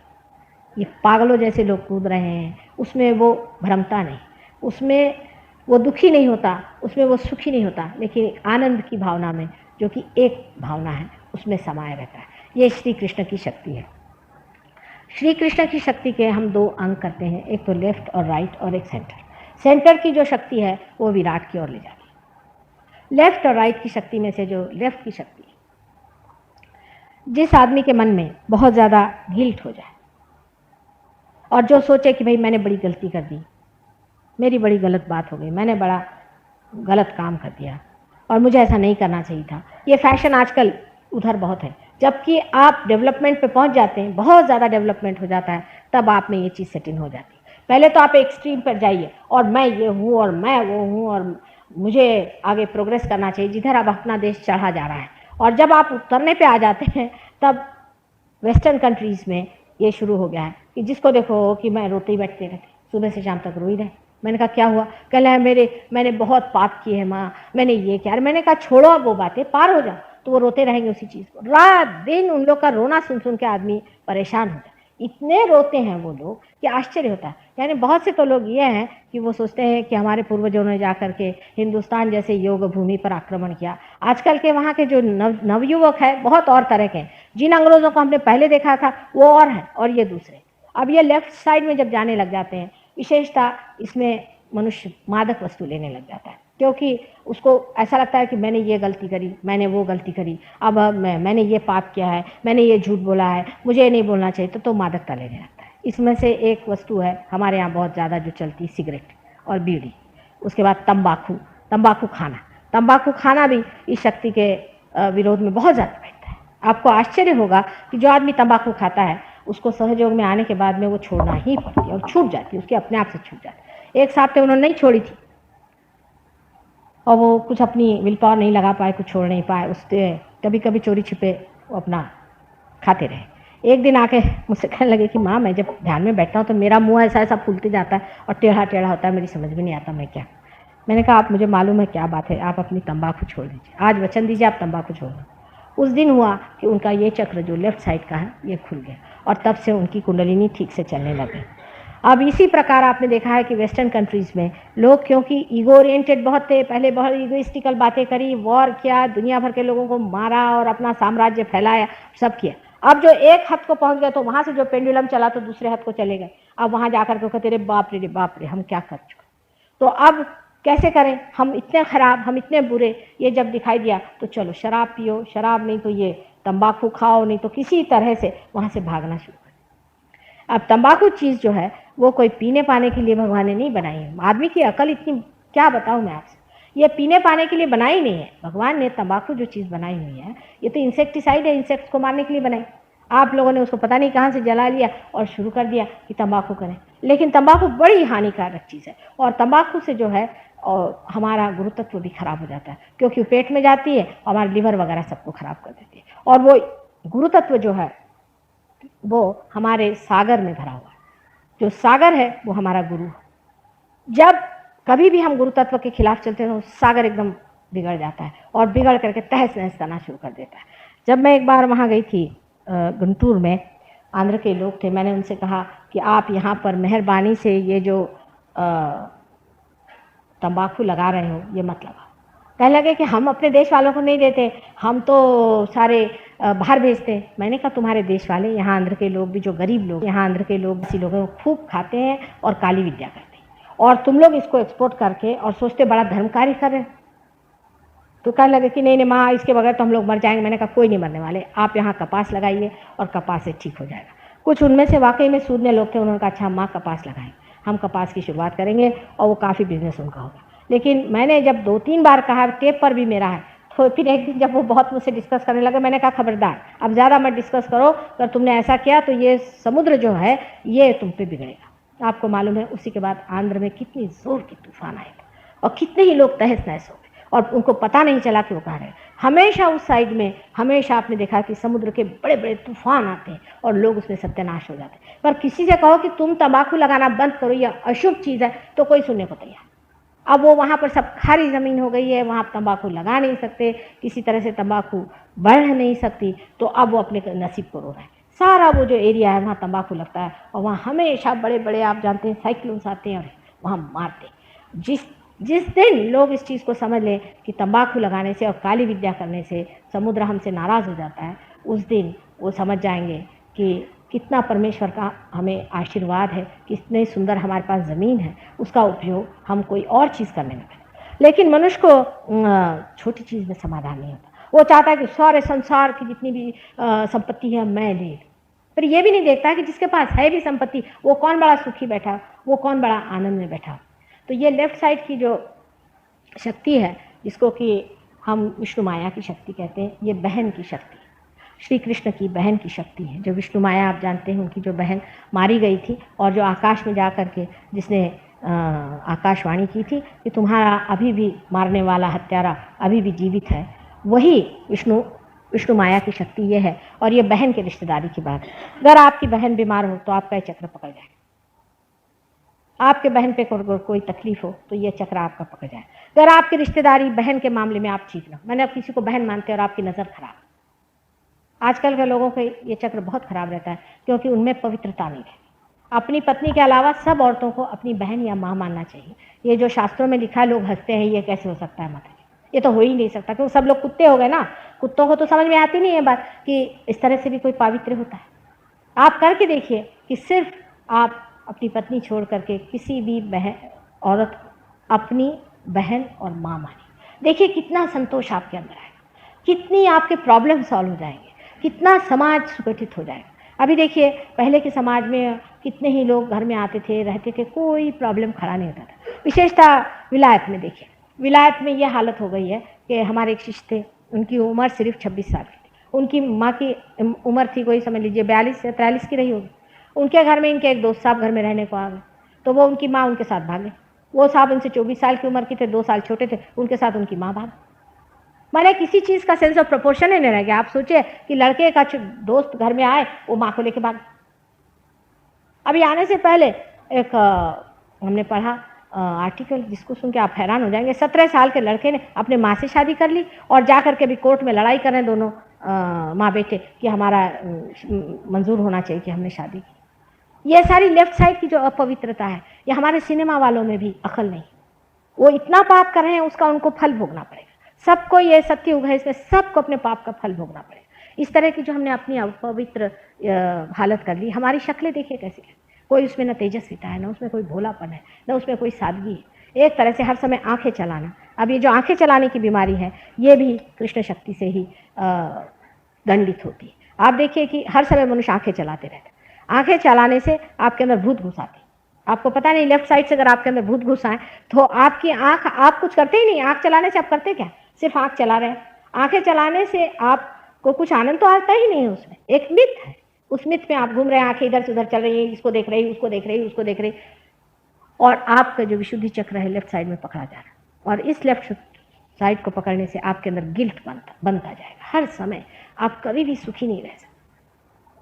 A: ये पागलों जैसे लोग कूद रहे हैं, उसमें वो भ्रमता नहीं, उसमें वो दुखी नहीं होता, उसमें वो सुखी नहीं होता, लेकिन आनंद की भावना में, जो कि एक भावना है, उसमें समाये रहता है। ये श्री कृष्ण की शक्ति है। श्री कृष्ण की शक्ति के हम दो अंग करते हैं, एक तो लेफ्ट और राइट और एक सेंटर। सेंटर की जो शक्ति है वो विराट की ओर ले जाती है। लेफ्ट और राइट की शक्ति में से जो लेफ्ट की शक्ति है, जिस आदमी के मन में बहुत ज़्यादा गिल्ट हो जाए और जो सोचे कि भाई मैंने बड़ी गलती कर दी, मेरी बड़ी गलत बात हो गई, मैंने बड़ा गलत काम कर दिया और मुझे ऐसा नहीं करना चाहिए था, ये फैशन आजकल उधर बहुत है। जबकि आप डेवलपमेंट पे पहुंच जाते हैं, बहुत ज़्यादा डेवलपमेंट हो जाता है, तब आप में ये चीज़ सेटिंग हो जाती है। पहले तो आप एक्सट्रीम पर जाइए और मैं ये हूँ और मैं वो हूँ और मुझे आगे प्रोग्रेस करना चाहिए, जिधर अब अपना देश चढ़ा जा रहा है। और जब आप उतरने पे आ जाते हैं, तब वेस्टर्न कंट्रीज़ में ये शुरू हो गया है कि जिसको देखो कि मैं रोते ही बैठते रहते, सुबह से शाम तक रो ही रहे। मैंने कहा क्या हुआ? कह रहा है मैंने बहुत पाप किए हैं माँ, मैंने ये किया। मैंने कहा छोड़ो अब वो बातें, पार हो जाओ। तो वो रोते रहेंगे उसी चीज़ को, रात दिन उन लोग का रोना सुन सुन के आदमी परेशान होता है। इतने रोते हैं वो लोग कि आश्चर्य होता है। यानी बहुत से तो लोग ये हैं कि वो सोचते हैं कि हमारे पूर्वजों ने जा करके हिंदुस्तान जैसे योग भूमि पर आक्रमण किया। आजकल के वहाँ के जो नवयुवक है बहुत और तरह के हैं। जिन अंग्रेज़ों को हमने पहले देखा था वो और है और ये दूसरे। अब ये लेफ्ट साइड में जब जाने लग जाते हैं, विशेषता इसमें मनुष्य मादक वस्तु लेने लग जाता है, क्योंकि उसको ऐसा लगता है कि मैंने ये गलती करी, मैंने वो गलती करी, अब मैंने ये पाप किया है, मैंने ये झूठ बोला है, मुझे ये नहीं बोलना चाहिए, तो मादकता लेने लगता है। इसमें से एक वस्तु है हमारे यहाँ बहुत ज़्यादा जो चलती, सिगरेट और बीड़ी। उसके बाद तंबाकू खाना भी इस शक्ति के विरोध में बहुत ज़्यादा बैठता है। आपको आश्चर्य होगा कि जो आदमी तंबाकू खाता है उसको सहयोग में आने के बाद में वो छोड़ना ही पड़ती है और छूट जाती है, उसके अपने आप से छूट जाती है। एक साहब थे, उन्होंने नहीं छोड़ी थी और वो कुछ अपनी विल पावर नहीं लगा पाए, कुछ छोड़ नहीं पाए, उससे कभी कभी चोरी छिपे वो अपना खाते रहे। एक दिन आके मुझसे कहने लगे कि माँ मैं जब ध्यान में बैठता हूँ तो मेरा मुंह ऐसा ऐसा फूलते जाता है और टेढ़ा टेढ़ा होता है, मेरी समझ में नहीं आता मैं क्या। मैंने कहा आप मुझे मालूम है क्या बात है, आप अपनी तंबाकू छोड़ दीजिए, आज वचन दीजिए आप तंबाकू छोड़ दो। उस दिन हुआ कि उनका ये चक्र जो लेफ्ट साइड का है ये खुल गया और तब से उनकी कुंडलिनी ठीक से चलने लगी। अब इसी प्रकार आपने देखा है कि वेस्टर्न कंट्रीज़ में लोग क्योंकि ईगो ओरिएंटेड बहुत थे, पहले बहुत ईगोइस्टिकल बातें करी, वॉर किया, दुनिया भर के लोगों को मारा और अपना साम्राज्य फैलाया, सब किया। अब जो एक हद को पहुंच गए तो वहाँ से जो पेंडुलम चला तो दूसरे हद को चले गए। अब वहाँ जाकर के कहते रे बाप रे हम क्या कर चुके। तो अब कैसे करें, हम इतने खराब, हम इतने बुरे, ये जब दिखाई दिया तो चलो शराब पियो, शराब नहीं तो ये तंबाकू खाओ, नहीं तो किसी तरह से वहाँ से भागना शुरू करें। अब तंबाकू चीज़ जो है वो कोई पीने पाने के लिए भगवान ने नहीं बनाई है। आदमी की अकल इतनी, क्या बताऊँ मैं आपसे, ये पीने पाने के लिए बनाई नहीं है। भगवान ने तंबाकू जो चीज़ बनाई हुई है ये तो इंसेक्टिसाइड है, इंसेक्ट्स को मारने के लिए बनाई। आप लोगों ने उसको पता नहीं कहाँ से जला लिया और शुरू कर दिया कि तंबाकू करें, लेकिन तंबाकू बड़ी हानिकारक चीज़ है। और तंबाकू से जो है और हमारा गुरुतत्व भी खराब हो जाता है, क्योंकि पेट में जाती है, हमारा लिवर वगैरह सबको खराब कर देती है। और वो गुरुतत्व जो है वो हमारे सागर में भरा हुआ है, जो सागर है वो हमारा गुरु है। जब कभी भी हम गुरुतत्व के खिलाफ चलते हैं तो सागर एकदम बिगड़ जाता है और बिगड़ करके तहस नहस करना शुरू कर देता है। जब मैं एक बार वहाँ गई थी गुंटूर में, आंध्र के लोग थे, मैंने उनसे कहा कि आप यहाँ पर मेहरबानी से ये जो तंबाकू लगा रहे हो ये मत लगाओ। कहने लगे कि हम अपने देश वालों को नहीं देते, हम तो सारे बाहर भेजते। मैंने कहा तुम्हारे देश वाले, यहाँ आंध्र के लोग भी, जो गरीब लोग यहाँ आंध्र के लोग ऐसे लोग खूब खाते हैं और काली विद्या करते हैं, और तुम लोग इसको एक्सपोर्ट करके और सोचते बड़ा धर्म कार्य कर रहे हैं। तो कहने लगे कि नहीं माँ, इसके बगैर तो हम लोग मर जाएंगे। मैंने कहा कोई नहीं मरने वाले, आप यहाँ कपास लगाइए और कपास से ठीक हो जाएगा। कुछ उनमें से वाकई में सूदने लोग थे, उन्होंने कहा अच्छा माँ कपास लगाएं, हम कपास की शुरुआत करेंगे और वो काफ़ी बिजनेस उनका होगा। लेकिन मैंने जब 2-3 बार कहा, टेप पर भी मेरा है, तो फिर एक दिन जब वो बहुत मुझसे डिस्कस करने लगे, मैंने कहा खबरदार अब ज़्यादा मत डिस्कस करो, अगर तुमने ऐसा किया तो ये समुद्र जो है ये तुम पे बिगड़ेगा। आपको मालूम है उसी के बाद आंध्र में कितनी जोर की तूफान आए और कितने ही लोग तहस नहस हो गए और उनको पता नहीं चला कि वो कहाँ रहे। हमेशा उस साइड में हमेशा आपने देखा कि समुद्र के बड़े बड़े तूफान आते हैं और लोग उसमें सत्यानाश हो जाते हैं। पर किसी से कहो कि तुम तंबाकू लगाना बंद करो, यह अशुभ चीज़ है, तो कोई सुनने को तैयार। अब वो वहाँ पर सब खारी ज़मीन हो गई है, वहाँ तंबाकू लगा नहीं सकते, किसी तरह से तंबाकू बढ़ नहीं सकती, तो अब वो अपने नसीब को रो रहा है। सारा वो जो एरिया है वहाँ तंबाकू लगता है और वहाँ हमेशा बड़े बड़े आप जानते हैं साइक्लोन्स आते हैं और वहाँ मारते हैं। जिस जिस दिन लोग इस चीज़ को समझ लें कि तंबाकू लगाने से और काली विद्या करने से समुद्र हमसे नाराज़ हो जाता है, उस दिन वो समझ जाएंगे कि कितना परमेश्वर का हमें आशीर्वाद है, कितनी सुंदर हमारे पास ज़मीन है, उसका उपयोग हम कोई और चीज़ करने में करें। लेकिन मनुष्य को छोटी चीज़ में समाधान नहीं होता। वो चाहता है कि सारे संसार की जितनी भी संपत्ति है मैं ले लूँ, पर ये भी नहीं देखता कि जिसके पास है भी संपत्ति वो कौन बड़ा सुखी बैठा, वो कौन बड़ा आनंद में बैठा। तो ये लेफ्ट साइड की जो शक्ति है, जिसको कि हम विष्णु माया की शक्ति कहते हैं, ये बहन की शक्ति, श्री कृष्ण की बहन की शक्ति है। जो विष्णु माया आप जानते हैं, उनकी जो बहन मारी गई थी और जो आकाश में जा कर के जिसने आकाशवाणी की थी कि तुम्हारा अभी भी मारने वाला हत्यारा अभी भी जीवित है, वही विष्णु माया की शक्ति ये है। और ये बहन के रिश्तेदारी की बात है। अगर आपकी बहन बीमार हो तो आपका ये चक्र पकड़ जाए, आपके बहन पे कोई तकलीफ हो तो ये चक्र आपका पकड़ जाए। अगर आपकी रिश्तेदारी बहन के मामले में आप ठीक ना, मैंने अब किसी को बहन मानते हैं और आपकी नज़र खराब, आजकल के लोगों के ये चक्र बहुत खराब रहता है क्योंकि उनमें पवित्रता नहीं है। अपनी पत्नी के अलावा सब औरतों को अपनी बहन या माँ मानना चाहिए। ये जो शास्त्रों में लिखा है, लोग हंसते हैं, ये कैसे हो सकता है, मतलब ये तो हो ही नहीं सकता, क्योंकि सब लोग कुत्ते हो गए ना। कुत्तों को तो समझ में आती नहीं है बात कि इस तरह से भी कोई पावित्र होता है। आप करके देखिए कि सिर्फ आप अपनी पत्नी छोड़ करके किसी भी बहन औरत अपनी बहन और माँ मानिए, देखिए कितना संतोष आपके अंदर आएगा, कितनी आपके प्रॉब्लम सॉल्व हो जाएंगे, कितना समाज सुगठित हो जाएगा। अभी देखिए पहले के समाज में कितने ही लोग घर में आते थे, रहते थे, कोई प्रॉब्लम खड़ा नहीं होता था। विशेषतः विलायत में देखिए, विलायत में ये हालत हो गई है कि हमारे एक शिष्य थे, उनकी उम्र सिर्फ 26 साल की थी, उनकी माँ की उम्र थी कोई समझ लीजिए 42 या 43 की रही होगी। उनके घर में इनके एक दोस्त साहब घर में रहने को आ गए, तो वो उनकी माँ उनके साथ भागे। वो साहब उनसे 24 साल की उम्र के थे, 2 साल छोटे थे, उनके साथ उनकी माँ भाग। मैंने किसी चीज़ का सेंस ऑफ प्रोपोर्शन ही नहीं रह गया। आप सोचिए कि लड़के का दोस्त घर में आए, वो माँ को लेके भाग। अभी आने से पहले एक हमने पढ़ा आर्टिकल जिसको सुन के आप हैरान हो जाएंगे। 17 साल के लड़के ने अपने माँ से शादी कर ली और जा करके भी कोर्ट में लड़ाई कर रहे हैं दोनों माँ बेटे कि हमारा मंजूर होना चाहिए कि हमने शादी की। ये सारी लेफ्ट साइड की जो अपवित्रता है, ये हमारे सिनेमा वालों में भी अकल नहीं। वो इतना पाप कर रहे हैं, उसका उनको फल भोगना पड़ेगा। सबको ये सत्युग है, इसमें सबको अपने पाप का फल भोगना पड़ेगा। इस तरह की जो हमने अपनी अपवित्र हालत कर ली, हमारी शक्लें देखिए कैसी है, कोई उसमें न तेजस्विता है, न उसमें कोई भोलापन है, न उसमें कोई सादगी है। एक तरह से हर समय आंखें चलाना। अब ये जो आंखें चलाने की बीमारी है, ये भी कृष्ण शक्ति से ही दंडित होती है। आप देखिए कि हर समय मनुष्य आंखें चलाते रहते हैं। आंखें चलाने से आपके अंदर भूत घुस आते, आपको पता नहीं लेफ्ट साइड से अगर आपके अंदर भूत घुस आए तो आपकी आंख, आप कुछ करते ही नहीं। आंख चलाने से आप करते क्या, सिर्फ आंख चला रहे हैं। आंखें चलाने से आपको कुछ आनंद तो आता ही नहीं है, उसमें एक मिथ है। उस मिथ में आप घूम रहे हैं, आंखें इधर से उधर चल रही हैं, इसको देख रही, उसको देख रही, उसको देख रही, और आपका जो विशुद्धि चक्र है लेफ्ट साइड में पकड़ा जा रहा है। और इस लेफ्ट साइड को पकड़ने से आपके अंदर गिल्ट बनता जाएगा। हर समय आप कभी भी सुखी नहीं रह सकते।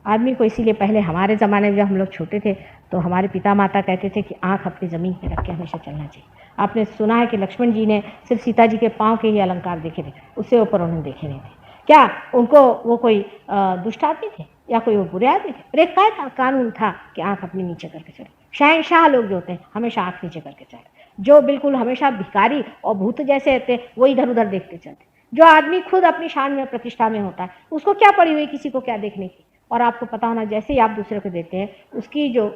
A: आदमी को इसीलिए पहले हमारे ज़माने में जब हम लोग छोटे थे तो हमारे पिता माता कहते थे कि आंख अपनी ज़मीन पर रख के हमेशा चलना चाहिए। आपने सुना है कि लक्ष्मण जी ने सिर्फ सीता जी के पाँव के ही अलंकार देखे थे, उससे ऊपर उन्होंने देखे नहीं थे। क्या उनको वो कोई दुष्ट आदमी थे या कोई वो बुरे आदमी थे? अरे क्या कानून था कि आंख अपनी नीचे करके चले। शहनशाह लोग जो होते हैं हमेशा आंख नीचे करके चले, जो बिल्कुल हमेशा भिखारी और भूत जैसे होते हैं वो इधर उधर देखते चलते। जो आदमी खुद अपनी शान में प्रतिष्ठा में होता है, उसको क्या पड़ी हुई किसी को क्या देखने की। और आपको पता होना, जैसे ही आप दूसरे को देखते हैं उसकी जो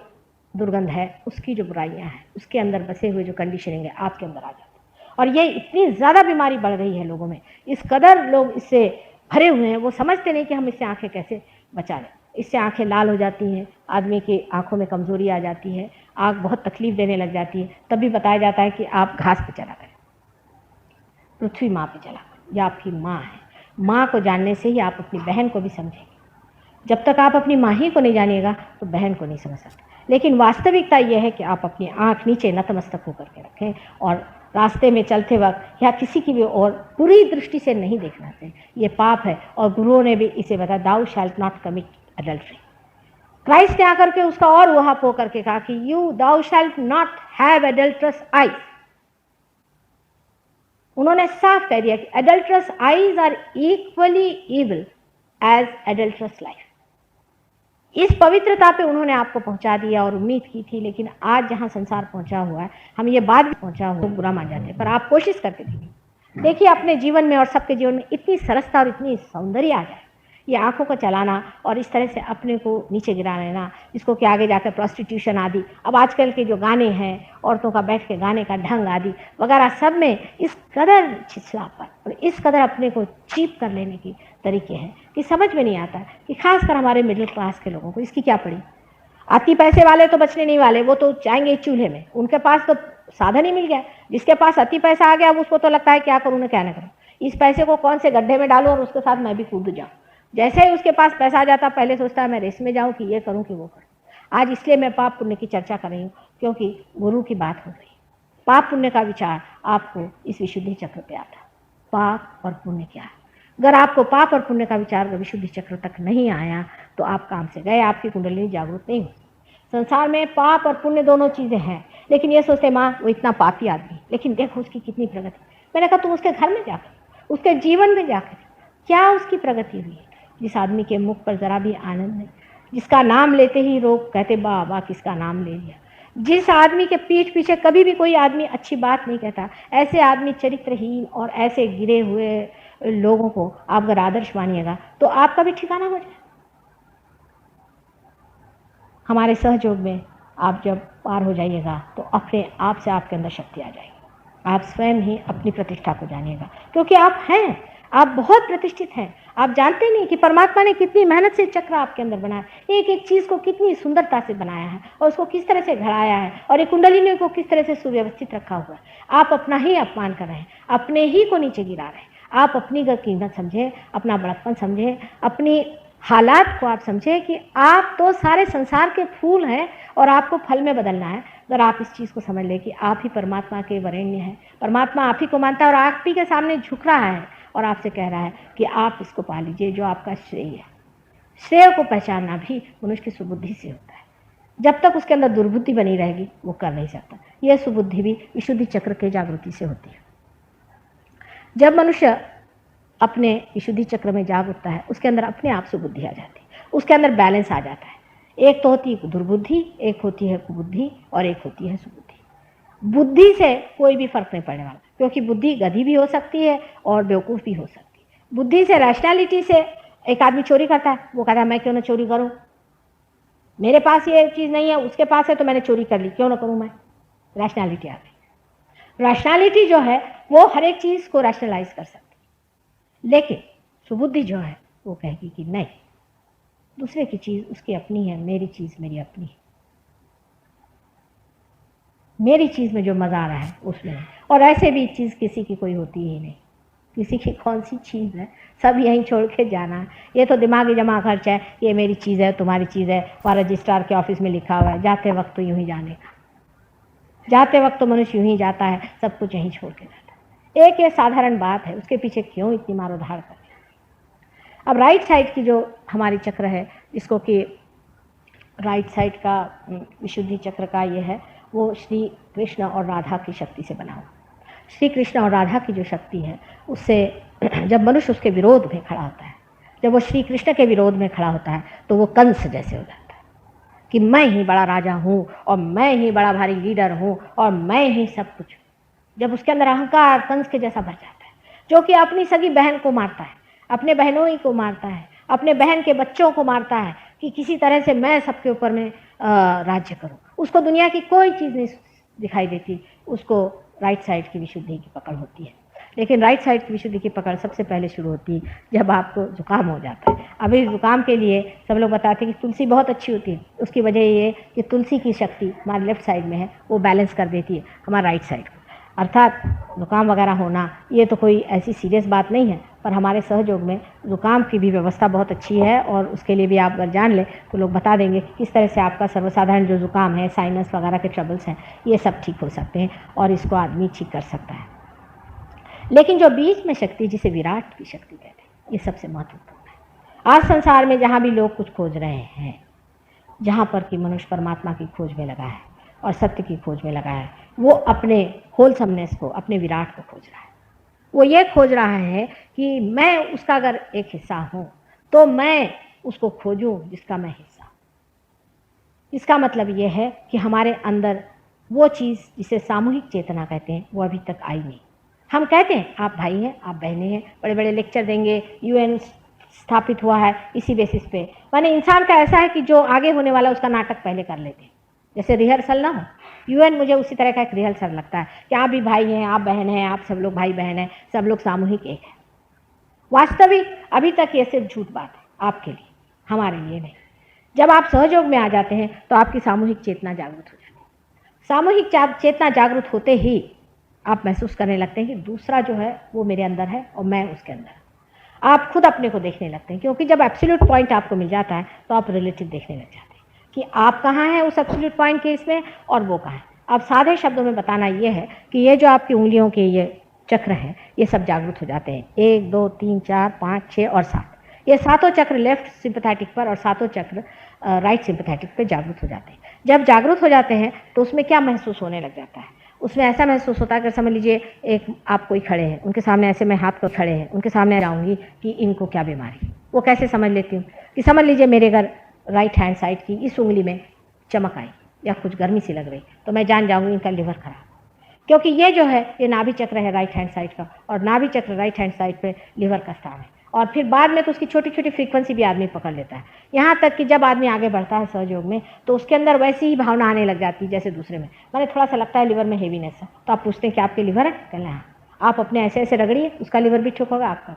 A: दुर्गंध है, उसकी जो बुराइयां हैं, उसके अंदर बसे हुए जो कंडीशनिंग है आपके अंदर आ जाती है। और ये इतनी ज़्यादा बीमारी बढ़ रही है लोगों में, इस कदर लोग इससे भरे हुए हैं, वो समझते नहीं कि हम इससे आंखें कैसे बचा लें। इससे आंखें लाल हो जाती हैं, आदमी की आंखों में कमजोरी आ जाती है, आंख बहुत तकलीफ देने लग जाती है। तब भी बताया जाता है कि आप घास पे चला करें, पृथ्वी माँ पे चला करें, या आपकी माँ है। माँ को जानने से ही आप अपनी बहन को भी समझेंगे। जब तक आप अपनी माँ ही को नहीं जानिएगा तो बहन को नहीं समझ सकते। लेकिन वास्तविकता यह है कि आप अपनी आंख नीचे नतमस्तक होकर के रखें और रास्ते में चलते वक्त या किसी की भी और बुरी दृष्टि से नहीं देखना चाहिए। ये पाप है और गुरुओं ने भी इसे बताया, दाउ shalt not commit adultery. Christ ने आकर के उसका और वहां हो करके कहा कि thou shalt not have adulterous eyes. उन्होंने साफ कह दिया कि adulterous eyes are equally evil as adulterous life. इस पवित्रता पे उन्होंने आपको पहुंचा दिया और उम्मीद की थी, लेकिन आज जहां संसार पहुंचा हुआ है, हम ये बात भी पहुंचा हुआ तो बुरा मान जाते हैं, पर आप कोशिश करके देखिए अपने जीवन में और सबके जीवन में इतनी सरसता और इतनी सौंदर्य आ जाए। ये आंखों को चलाना और इस तरह से अपने को नीचे गिरा लेना, इसको कि आगे जाकर प्रोस्टिट्यूशन आदि, अब आजकल के जो गाने हैं औरतों का बैठ के गाने का ढंग आदि वगैरह, सब में इस कदर छिछलापन और इस कदर अपने को चीप कर लेने की तरीके हैं कि समझ में नहीं आता कि खासकर हमारे मिडिल क्लास के लोगों को इसकी क्या पड़ी। अति पैसे वाले तो बचने नहीं वाले, वो तो जाएंगे चूल्हे में, उनके पास तो साधन ही मिल गया। जिसके पास अति पैसा आ गया अब उसको तो लगता है क्या करूँ ना क्या ना करूँ, इस पैसे को कौन से गड्ढे में डालूं और उसके साथ मैं भी कूद जाऊँ। जैसे ही उसके पास पैसा आ जाता पहले सोचता है मैं रेस में जाऊँ कि ये करूँ कि वो करूँ। आज इसलिए मैं पाप पुण्य की चर्चा कर रही हूँ क्योंकि गुरु की बात हो रही है। पाप पुण्य का विचार आपको इस विशुद्धि चक्र पे आता है। पाप और पुण्य क्या है? अगर आपको पाप और पुण्य का विचार विशुद्धि चक्र तक नहीं आया तो आप काम से गए, आपकी कुंडली जागृत नहीं हुई। संसार में पाप और पुण्य दोनों चीज़ें हैं, लेकिन ये सोचते माँ वो इतना पापी आदमी, लेकिन देखो उसकी कितनी प्रगति। मैंने कहा तुम उसके घर में जाकर, उसके जीवन में जाकर क्या उसकी प्रगति हुई है? जिस आदमी के मुख पर ज़रा भी आनंद नहीं, जिसका नाम लेते ही लोग कहते बाबा किसका नाम ले लिया, जिस आदमी के पीठ पीछे कभी भी कोई आदमी अच्छी बात नहीं कहता, ऐसे आदमी चरित्रहीन और ऐसे गिरे हुए लोगों को आप अगर आदर्श मानिएगा तो आपका भी ठिकाना हो जाए। हमारे सहयोग में आप जब पार हो जाइएगा तो अपने आप से आपके अंदर शक्ति आ जाएगी। आप स्वयं ही अपनी प्रतिष्ठा को जानिएगा, क्योंकि आप हैं, आप बहुत प्रतिष्ठित हैं। आप जानते नहीं कि परमात्मा ने कितनी मेहनत से चक्र आपके अंदर बनाया, एक एक चीज़ को कितनी सुंदरता से बनाया है और उसको किस तरह से घड़ाया है और एक कुंडलिनी को किस तरह से सुव्यवस्थित रखा हुआ है। आप अपना ही अपमान कर रहे हैं, अपने ही को नीचे गिरा रहे हैं। आप अपनी कीमत समझें, अपना बड़प्पन समझें, अपनी हालात को आप समझें कि आप तो सारे संसार के फूल हैं और आपको फल में बदलना है। अगर आप इस चीज़ को समझ लें कि आप ही परमात्मा के वरेण्य हैं, परमात्मा आप ही को मानता है और आप ही के सामने झुक रहा है और आपसे कह रहा है कि आप इसको पा लीजिए जो आपका श्रेय है। श्रेय को पहचानना भी मनुष्य की सुबुद्धि से होता है। जब तक उसके अंदर दुर्बुद्धि बनी रहेगी वो कर नहीं सकता। यह सुबुद्धि भी विशुद्धि चक्र के जागृति से होती है। जब मनुष्य अपने विशुद्धि चक्र में जाग उठता है उसके अंदर अपने आप सुबुद्धि आ जाती है, उसके अंदर बैलेंस आ जाता है। एक तो होती है दुर्बुद्धि, एक होती है कुबुद्धि और एक होती है सुबुद्धि। बुद्धि से कोई भी फर्क नहीं पड़ने वाला, क्योंकि बुद्धि गधी भी हो सकती है और बेवकूफ़ भी हो सकती है। बुद्धि से, रैशनैलिटी से एक आदमी चोरी करता है, वो कहता है मैं क्यों ना चोरी करूं, मेरे पास ये चीज़ नहीं है उसके पास है तो मैंने चोरी कर ली, क्यों ना करूं मैं। रैशनैलिटी आ गई। रैशनैलिटी जो है वो हर एक चीज़ को रैशनलाइज कर सकती है, लेकिन सुबुद्धि जो है वो कहेगी कि नहीं, दूसरे की चीज़ उसकी अपनी है, मेरी चीज़ मेरी अपनी है, मेरी चीज़ में जो मज़ा आ रहा है उसमें है। और ऐसे भी चीज़ किसी की कोई होती ही नहीं, किसी की कौन सी चीज़ है, सब यहीं छोड़ के जाना है। ये तो दिमागी जमा खर्च है, ये मेरी चीज़ है तुम्हारी चीज़ है, वहाँ रजिस्ट्रार के ऑफिस में लिखा हुआ है। जाते वक्त तो यूं ही जाने का, जाते वक्त तो मनुष्य यूं ही जाता है, सब कुछ यहीं छोड़ के जाता है। एक ये साधारण बात है, उसके पीछे क्यों इतनी मारोधार कर। अब राइट साइड की जो हमारी चक्र है, जिसको कि राइट साइड का विशुद्धि चक्र का ये है, वो श्री कृष्ण और राधा की शक्ति से बना हुआ। श्री कृष्ण और राधा की जो शक्ति है उससे जब मनुष्य उसके विरोध में खड़ा होता है, जब वो श्री कृष्ण के विरोध में खड़ा होता है तो वो कंस जैसे हो जाता है कि मैं ही बड़ा राजा हूँ और मैं ही बड़ा भारी लीडर हूँ और मैं ही सब कुछ। जब उसके अंदर अहंकार कंस के जैसा भर जाता है, जो कि अपनी सगी बहन को मारता है, अपने बहनों ही को मारता है, अपने बहन के बच्चों को मारता है कि किसी तरह से मैं सबके ऊपर में राज्य करूं। उसको दुनिया की कोई चीज़ नहीं दिखाई देती, उसको राइट साइड की विशुद्धि की पकड़ होती है। लेकिन राइट साइड की विशुद्धि की पकड़ सबसे पहले शुरू होती है जब आपको जुकाम हो जाता है। अभी जुकाम के लिए सब लोग बताते हैं कि तुलसी बहुत अच्छी होती है। उसकी वजह ये कि तुलसी की शक्ति हमारे लेफ्ट साइड में है, वो बैलेंस कर देती है हमारा राइट साइड को। अर्थात जुकाम वगैरह होना ये तो कोई ऐसी सीरियस बात नहीं है, पर हमारे सहयोग में जुकाम की भी व्यवस्था बहुत अच्छी है और उसके लिए भी आप अगर जान लें तो लोग बता देंगे किस तरह से आपका सर्वसाधारण जो जुकाम है, साइनस वगैरह के ट्रबल्स हैं, ये सब ठीक हो सकते हैं और इसको आदमी ठीक कर सकता है। लेकिन जो बीच में शक्ति, जिसे विराट की शक्ति कहते हैं, ये सबसे महत्वपूर्ण है। आज संसार में जहाँ भी लोग कुछ खोज रहे हैं, जहाँ पर कि मनुष्य परमात्मा की खोज में लगा है और सत्य की खोज में लगा है, वो अपने होलसमनेस को, अपने विराट को खोज रहा है। वो ये खोज रहा है कि मैं उसका अगर एक हिस्सा हूँ तो मैं उसको खोजूं जिसका मैं हिस्सा हूँ। इसका मतलब ये है कि हमारे अंदर वो चीज़ जिसे सामूहिक चेतना कहते हैं वो अभी तक आई नहीं। हम कहते हैं आप भाई हैं, आप बहनें हैं, बड़े बड़े लेक्चर देंगे, यूएन स्थापित हुआ है इसी बेसिस पे। माने इंसान का ऐसा है कि जो आगे होने वाला उसका नाटक पहले कर लेते हैं, जैसे रिहर्सल ना हो। यूएन मुझे उसी तरह का एक रिहर्सल लगता है कि आप भी भाई हैं, आप बहन हैं, आप सब लोग भाई बहन हैं, सब लोग सामूहिक एक है। वास्तविक अभी तक ये सिर्फ झूठ बात है आपके लिए, हमारे लिए नहीं। जब आप सहयोग में आ जाते हैं तो आपकी सामूहिक चेतना जागृत हो जाती है। सामूहिक चेतना जागृत होते ही आप महसूस करने लगते हैं कि दूसरा जो है वो मेरे अंदर है और मैं उसके अंदर। आप खुद अपने को देखने लगते हैं, क्योंकि जब एब्सोल्यूट पॉइंट आपको मिल जाता है तो आप रिलेटिव देखने लग जाते हैं कि आप कहाँ हैं उस एब्सोल्यूट पॉइंट के इसमें और वो कहाँ है। अब सादे शब्दों में बताना ये है कि ये जो आपकी उंगलियों के ये चक्र हैं ये सब जागृत हो जाते हैं। 1 2 3 4 5 6 और 7, ये सातों चक्र लेफ्ट सिंपैथेटिक पर और सातों चक्र राइट सिंपैथेटिक पे जागृत हो जाते हैं। जब जागृत हो जाते हैं तो उसमें क्या महसूस होने लग जाता है? उसमें ऐसा महसूस होता है कि समझ लीजिए एक आप कोई खड़े हैं, उनके सामने ऐसे मैं हाथ को खड़े हैं, उनके सामने जाऊंगी कि इनको क्या बीमारी। वो कैसे समझ लेती हूँ कि समझ लीजिए मेरे घर राइट हैंड साइड की इस उंगली में चमक आई या कुछ गर्मी सी लग रही, तो मैं जान जाऊंगी इनका लिवर खराब, क्योंकि ये जो है ये नाभि चक्र है राइट हैंड साइड का, और नाभि चक्र राइट हैंड साइड पे लिवर का स्थान है। और फिर बाद में तो उसकी छोटी छोटी फ्रीक्वेंसी भी आदमी पकड़ लेता है, यहाँ तक कि जब आदमी आगे बढ़ता है सहयोग में तो उसके अंदर वैसी ही भावना आने लग जाती है जैसे दूसरे में। मैंने थोड़ा सा लगता है लिवर में हेवीनेस है, तो आप पूछते हैं कि आपके लिवर है? कहना हाँ। आप अपने ऐसे ऐसे रगड़िए, उसका लिवर भी ठीक होगा आपका।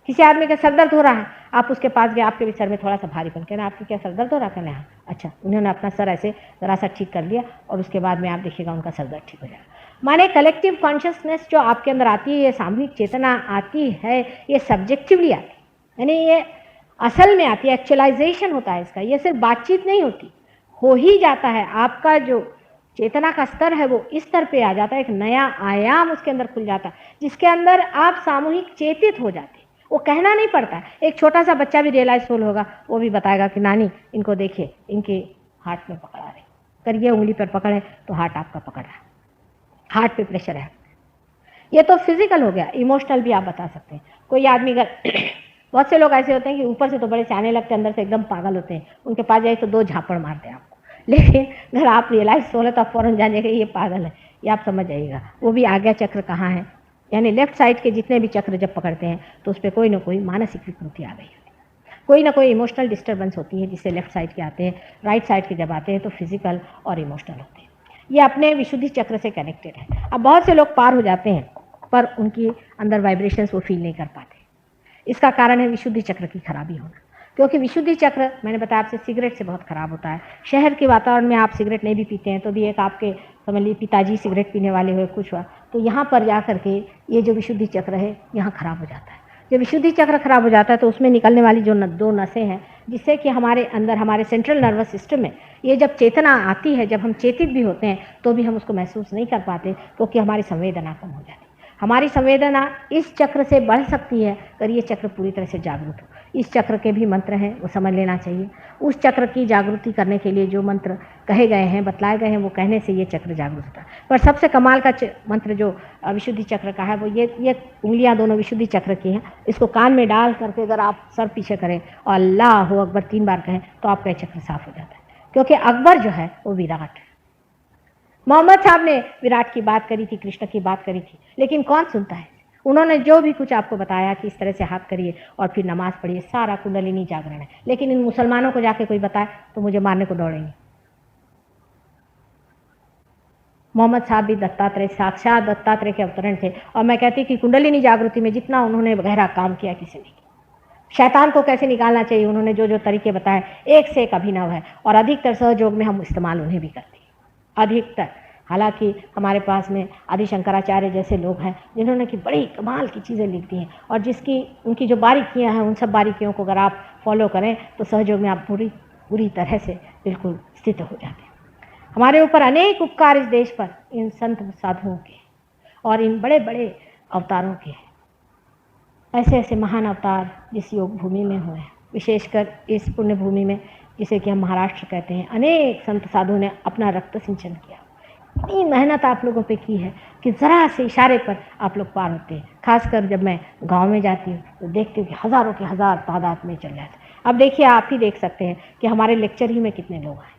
A: किसी आदमी का सर दर्द हो रहा है, आप उसके पास गए, आपके भी सर में थोड़ा सा भारीपन, कहना आपकी क्या सर दर्द हो रहा है? कहना हाँ। अच्छा, उन्होंने अपना सर ऐसे ज़रा सा ठीक कर लिया और उसके बाद में आप देखिएगा उनका सर दर्द ठीक हो जाएगा। माने कलेक्टिव कॉन्शियसनेस जो आपके अंदर आती है, ये सामूहिक चेतना आती है, ये सब्जेक्टिवली आती है, यानी ये असल में आती है, एक्चुअलाइजेशन होता है इसका। ये सिर्फ बातचीत नहीं होती, हो ही जाता है। आपका जो चेतना का स्तर है वो इस स्तर पे आ जाता है, एक नया आयाम उसके अंदर खुल जाता है जिसके अंदर आप सामूहिक चेतित हो जाते हैं। वो कहना नहीं पड़ता है, एक छोटा सा बच्चा भी रियलाइज सोल होगा, वो भी बताएगा कि नानी इनको देखिए, इनके हार्ट में पकड़ा रहे, करिए उंगली पर पकड़े तो हार्ट आपका पकड़ रहा है, हार्ट पे प्रेशर है। ये तो फिजिकल हो गया, इमोशनल भी आप बता सकते हैं। कोई आदमी अगर बहुत से लोग ऐसे होते हैं कि ऊपर से तो बड़े सियाने लगते हैं, अंदर से एकदम पागल होते हैं, उनके पास जाए तो 2 झापड़ मारते हैं आपको, लेकिन अगर आप रियलाइज सोले तो आप फौरन जानिएगा ये पागल है, ये आप समझ जाइएगा। वो भी आज्ञा चक्र कहाँ है, यानी लेफ्ट साइड के जितने भी चक्र जब पकड़ते हैं तो उस पर कोई ना कोई मानसिक विकृति आ गई होती है, कोई ना कोई इमोशनल डिस्टर्बेंस होती है जिससे लेफ्ट साइड के आते हैं। राइट साइड के जब आते हैं तो फिजिकल और इमोशनल होते हैं। ये अपने विशुद्धि चक्र से कनेक्टेड है। अब बहुत से लोग पार हो जाते हैं पर उनकी अंदर वाइब्रेशंस वो फील नहीं कर पाते। इसका कारण है विशुद्धि चक्र की खराबी होना, क्योंकि विशुद्धि चक्र मैंने बताया आपसे सिगरेट से बहुत खराब होता है। शहर के वातावरण में आप सिगरेट नहीं भी पीते हैं तो भी एक आपके समझ लीजिए पिताजी सिगरेट पीने वाले हुए कुछ हुआ तो यहाँ पर जा करके ये जो विशुद्धि चक्र है यहाँ खराब हो जाता है। जब विशुद्धि चक्र खराब हो जाता है तो उसमें निकलने वाली जो 2 नसें हैं जिससे कि हमारे अंदर हमारे सेंट्रल नर्वस सिस्टम में ये जब चेतना आती है, जब हम चेतित भी होते हैं तो भी हम उसको महसूस नहीं कर पाते क्योंकि हमारी संवेदना कम हो जाती है। हमारी संवेदना इस चक्र से बढ़ सकती है अगर ये चक्र पूरी तरह से जागरूक हो। इस चक्र के भी मंत्र हैं, वो समझ लेना चाहिए। उस चक्र की जागृति करने के लिए जो मंत्र कहे गए हैं, बतलाए गए हैं, वो कहने से ये चक्र जागरूक होता है। पर सबसे कमाल का मंत्र जो विशुद्धि चक्र का है वो ये उंगलियां दोनों विशुद्धि चक्र की हैं, इसको कान में डाल करके अगर आप सर पीछे करें और अल्लाह अकबर 3 बार कहें तो आपका चक्र साफ हो जाता है। क्योंकि अकबर जो है वो विराट है। मोहम्मद साहब ने विराट की बात करी थी, कृष्ण की बात करी थी, लेकिन कौन सुनता है? उन्होंने जो भी कुछ आपको बताया कि इस तरह से हाथ करिए और फिर नमाज पढ़िए, सारा कुंडलिनी जागरण है। लेकिन इन मुसलमानों को जाके कोई बताए तो मुझे मारने को दौड़ेंगे। मोहम्मद साहब भी दत्तात्रेय, साक्षात दत्तात्रेय के अवतरण थे। और मैं कहती कि कुंडलिनी जागृति में जितना उन्होंने गहरा काम किया किसी ने। शैतान को कैसे निकालना चाहिए उन्होंने जो जो तरीके बताए, एक से एक अभिनव है। और अधिकतर सहयोग में हम इस्तेमाल उन्हें भी करते हैं, अधिकतर। हालांकि हमारे पास में आदि शंकराचार्य जैसे लोग हैं जिन्होंने कि बड़ी कमाल की चीज़ें लिख दी हैं और जिसकी उनकी जो बारीकियां हैं उन सब बारीकियों को अगर आप फॉलो करें तो सहयोग में आप पूरी तरह से बिल्कुल स्थित हो जाते हैं। हमारे ऊपर अनेक उपकार इस देश पर इन संत साधुओं के और इन बड़े बड़े अवतारों के, ऐसे ऐसे महान अवतार जिस योग भूमि में हुए हैं, विशेषकर इस पुण्य भूमि में जिसे कि हम महाराष्ट्र कहते हैं। अनेक संत साधुओं ने अपना रक्त सिंचन किया। इतनी मेहनत आप लोगों पे की है कि ज़रा से इशारे पर आप लोग पार होते हैं। खासकर जब मैं गांव में जाती हूँ तो देखती हूँ कि हज़ारों के हज़ार तादाद में चल जाते हैं। अब देखिए, आप ही देख सकते हैं कि हमारे लेक्चर ही में कितने लोग आए।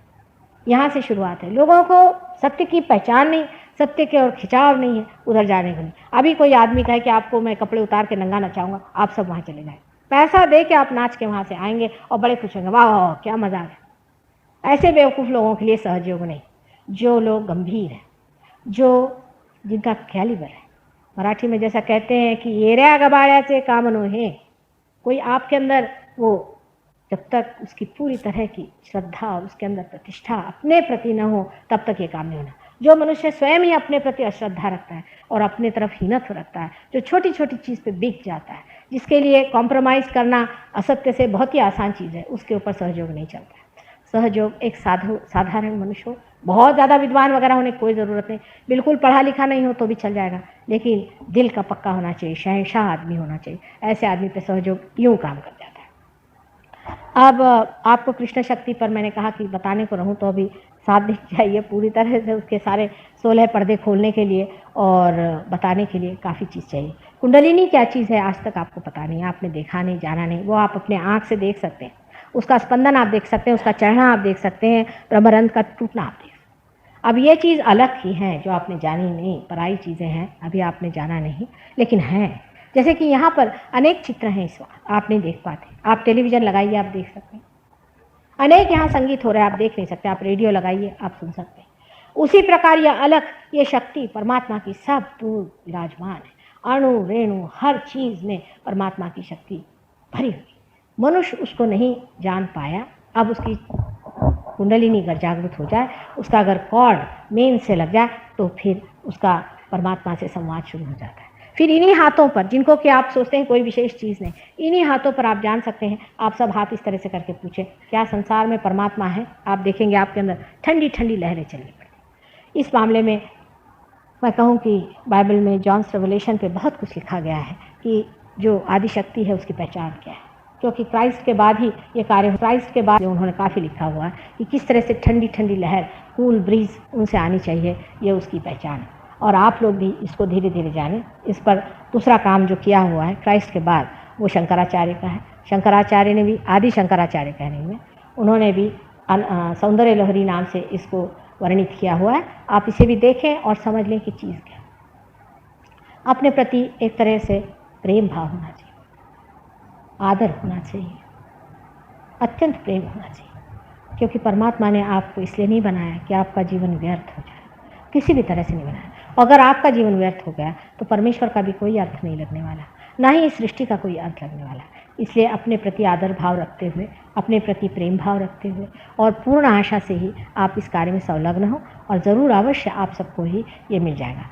A: यहाँ से शुरुआत है। लोगों को सत्य की पहचान नहीं, सत्य के और खिंचाव नहीं है उधर जाने को नहीं। अभी कोई आदमी कहे कि आपको मैं कपड़े उतार के नंगा नचाऊंगा, आप सब वहाँ चले जाए, पैसा दे के आप नाच के वहाँ से आएंगे और बड़े खुश होंगे, वाह वाह क्या मजा है। ऐसे बेवकूफ़ लोगों के लिए सहयोग नहीं। जो लोग गंभीर हैं, जो जिनका कैलिबर है, मराठी में जैसा कहते हैं कि येऱ्या गबाळ्याचे काम नोहे, कोई आपके अंदर वो जब तक उसकी पूरी तरह की श्रद्धा और उसके अंदर प्रतिष्ठा अपने प्रति न हो तब तक ये काम नहीं होना। जो मनुष्य स्वयं ही अपने प्रति अश्रद्धा रखता है और अपने तरफ हीनत्व रखता है, जो छोटी छोटी चीज़ पे बिक जाता है, जिसके लिए कॉम्प्रोमाइज़ करना असत्य से बहुत ही आसान चीज़ है, उसके ऊपर सहयोग नहीं चलता है। सहयोग एक साधारण मनुष्य हो, बहुत ज़्यादा विद्वान वगैरह होने की कोई ज़रूरत नहीं, बिल्कुल पढ़ा लिखा नहीं हो तो भी चल जाएगा, लेकिन दिल का पक्का होना चाहिए, शहंशाह आदमी होना चाहिए। ऐसे आदमी पे सहयोग यूँ काम कर जाता है। अब आपको कृष्ण शक्ति पर मैंने कहा कि बताने को रहूँ तो अभी 7 दिन चाहिए पूरी तरह से उसके सारे 16 पर्दे खोलने के लिए, और बताने के लिए काफ़ी चीज़ चाहिए। कुंडलिनी क्या चीज़ है आज तक आपको पता नहीं, आपने देखा नहीं, जाना नहीं। वो आप अपने आँख से देख सकते हैं, उसका स्पंदन आप देख सकते हैं, उसका चढ़ना आप देख सकते हैं, ब्रह्मरंध्र का टूटना आप देख सकते हैं। अब ये चीज़ अलग ही है जो आपने जानी नहीं, पराई चीज़ें हैं, अभी आपने जाना नहीं, लेकिन हैं। जैसे कि यहाँ पर अनेक चित्र हैं, इस वक्त आप नहीं देख पाते, आप टेलीविज़न लगाइए आप देख सकते हैं। अनेक यहाँ संगीत हो रहा है, आप देख नहीं सकते, आप रेडियो लगाइए आप सुन सकते हैं। उसी प्रकार यह अलग, ये शक्ति परमात्मा की सब दूर विराजमान है। अणु रेणु हर चीज़ में परमात्मा की शक्ति भरी हुई। मनुष्य उसको नहीं जान पाया। अब उसकी कुंडलिनी अगर जागृत हो जाए, उसका अगर कॉर्ड मेन से लग जाए तो फिर उसका परमात्मा से संवाद शुरू हो जाता है। फिर इन्हीं हाथों पर, जिनको कि आप सोचते हैं कोई विशेष चीज़ नहीं, इन्हीं हाथों पर आप जान सकते हैं। आप सब हाथ इस तरह से करके पूछें, क्या संसार में परमात्मा है? आप देखेंगे आपके अंदर ठंडी ठंडी लहरें चलनी पड़ती। इस मामले में मैं कहूँ कि बाइबल में जॉन्स रेवलेशन पे बहुत कुछ लिखा गया है कि जो आदि शक्ति है उसकी पहचान क्या है, क्योंकि क्राइस्ट के बाद ही ये कार्य, क्राइस्ट के बाद उन्होंने काफ़ी लिखा हुआ है कि किस तरह से ठंडी ठंडी लहर, कूल ब्रीज उनसे आनी चाहिए, ये उसकी पहचान है। और आप लोग भी इसको धीरे धीरे जानें। इस पर दूसरा काम जो किया हुआ है क्राइस्ट के बाद वो शंकराचार्य का है। शंकराचार्य ने भी, आदि शंकराचार्य कहने में, उन्होंने भी सौंदर्य लहरी नाम से इसको वर्णित किया हुआ है। आप इसे भी देखें और समझ लें कि चीज़ क्या। अपने प्रति एक तरह से प्रेम भाव होना चाहिए, आदर होना चाहिए, अत्यंत प्रेम होना चाहिए, क्योंकि परमात्मा ने आपको इसलिए नहीं बनाया कि आपका जीवन व्यर्थ हो जाए, किसी भी तरह से नहीं बनाया। अगर आपका जीवन व्यर्थ हो गया तो परमेश्वर का भी कोई अर्थ नहीं लगने वाला, ना ही इस सृष्टि का कोई अर्थ लगने वाला। इसलिए अपने प्रति आदर भाव रखते हुए, अपने प्रति प्रेम भाव रखते हुए और पूर्ण आशा से ही आप इस कार्य में संलग्न हो, और ज़रूर अवश्य आप सबको ही ये मिल जाएगा।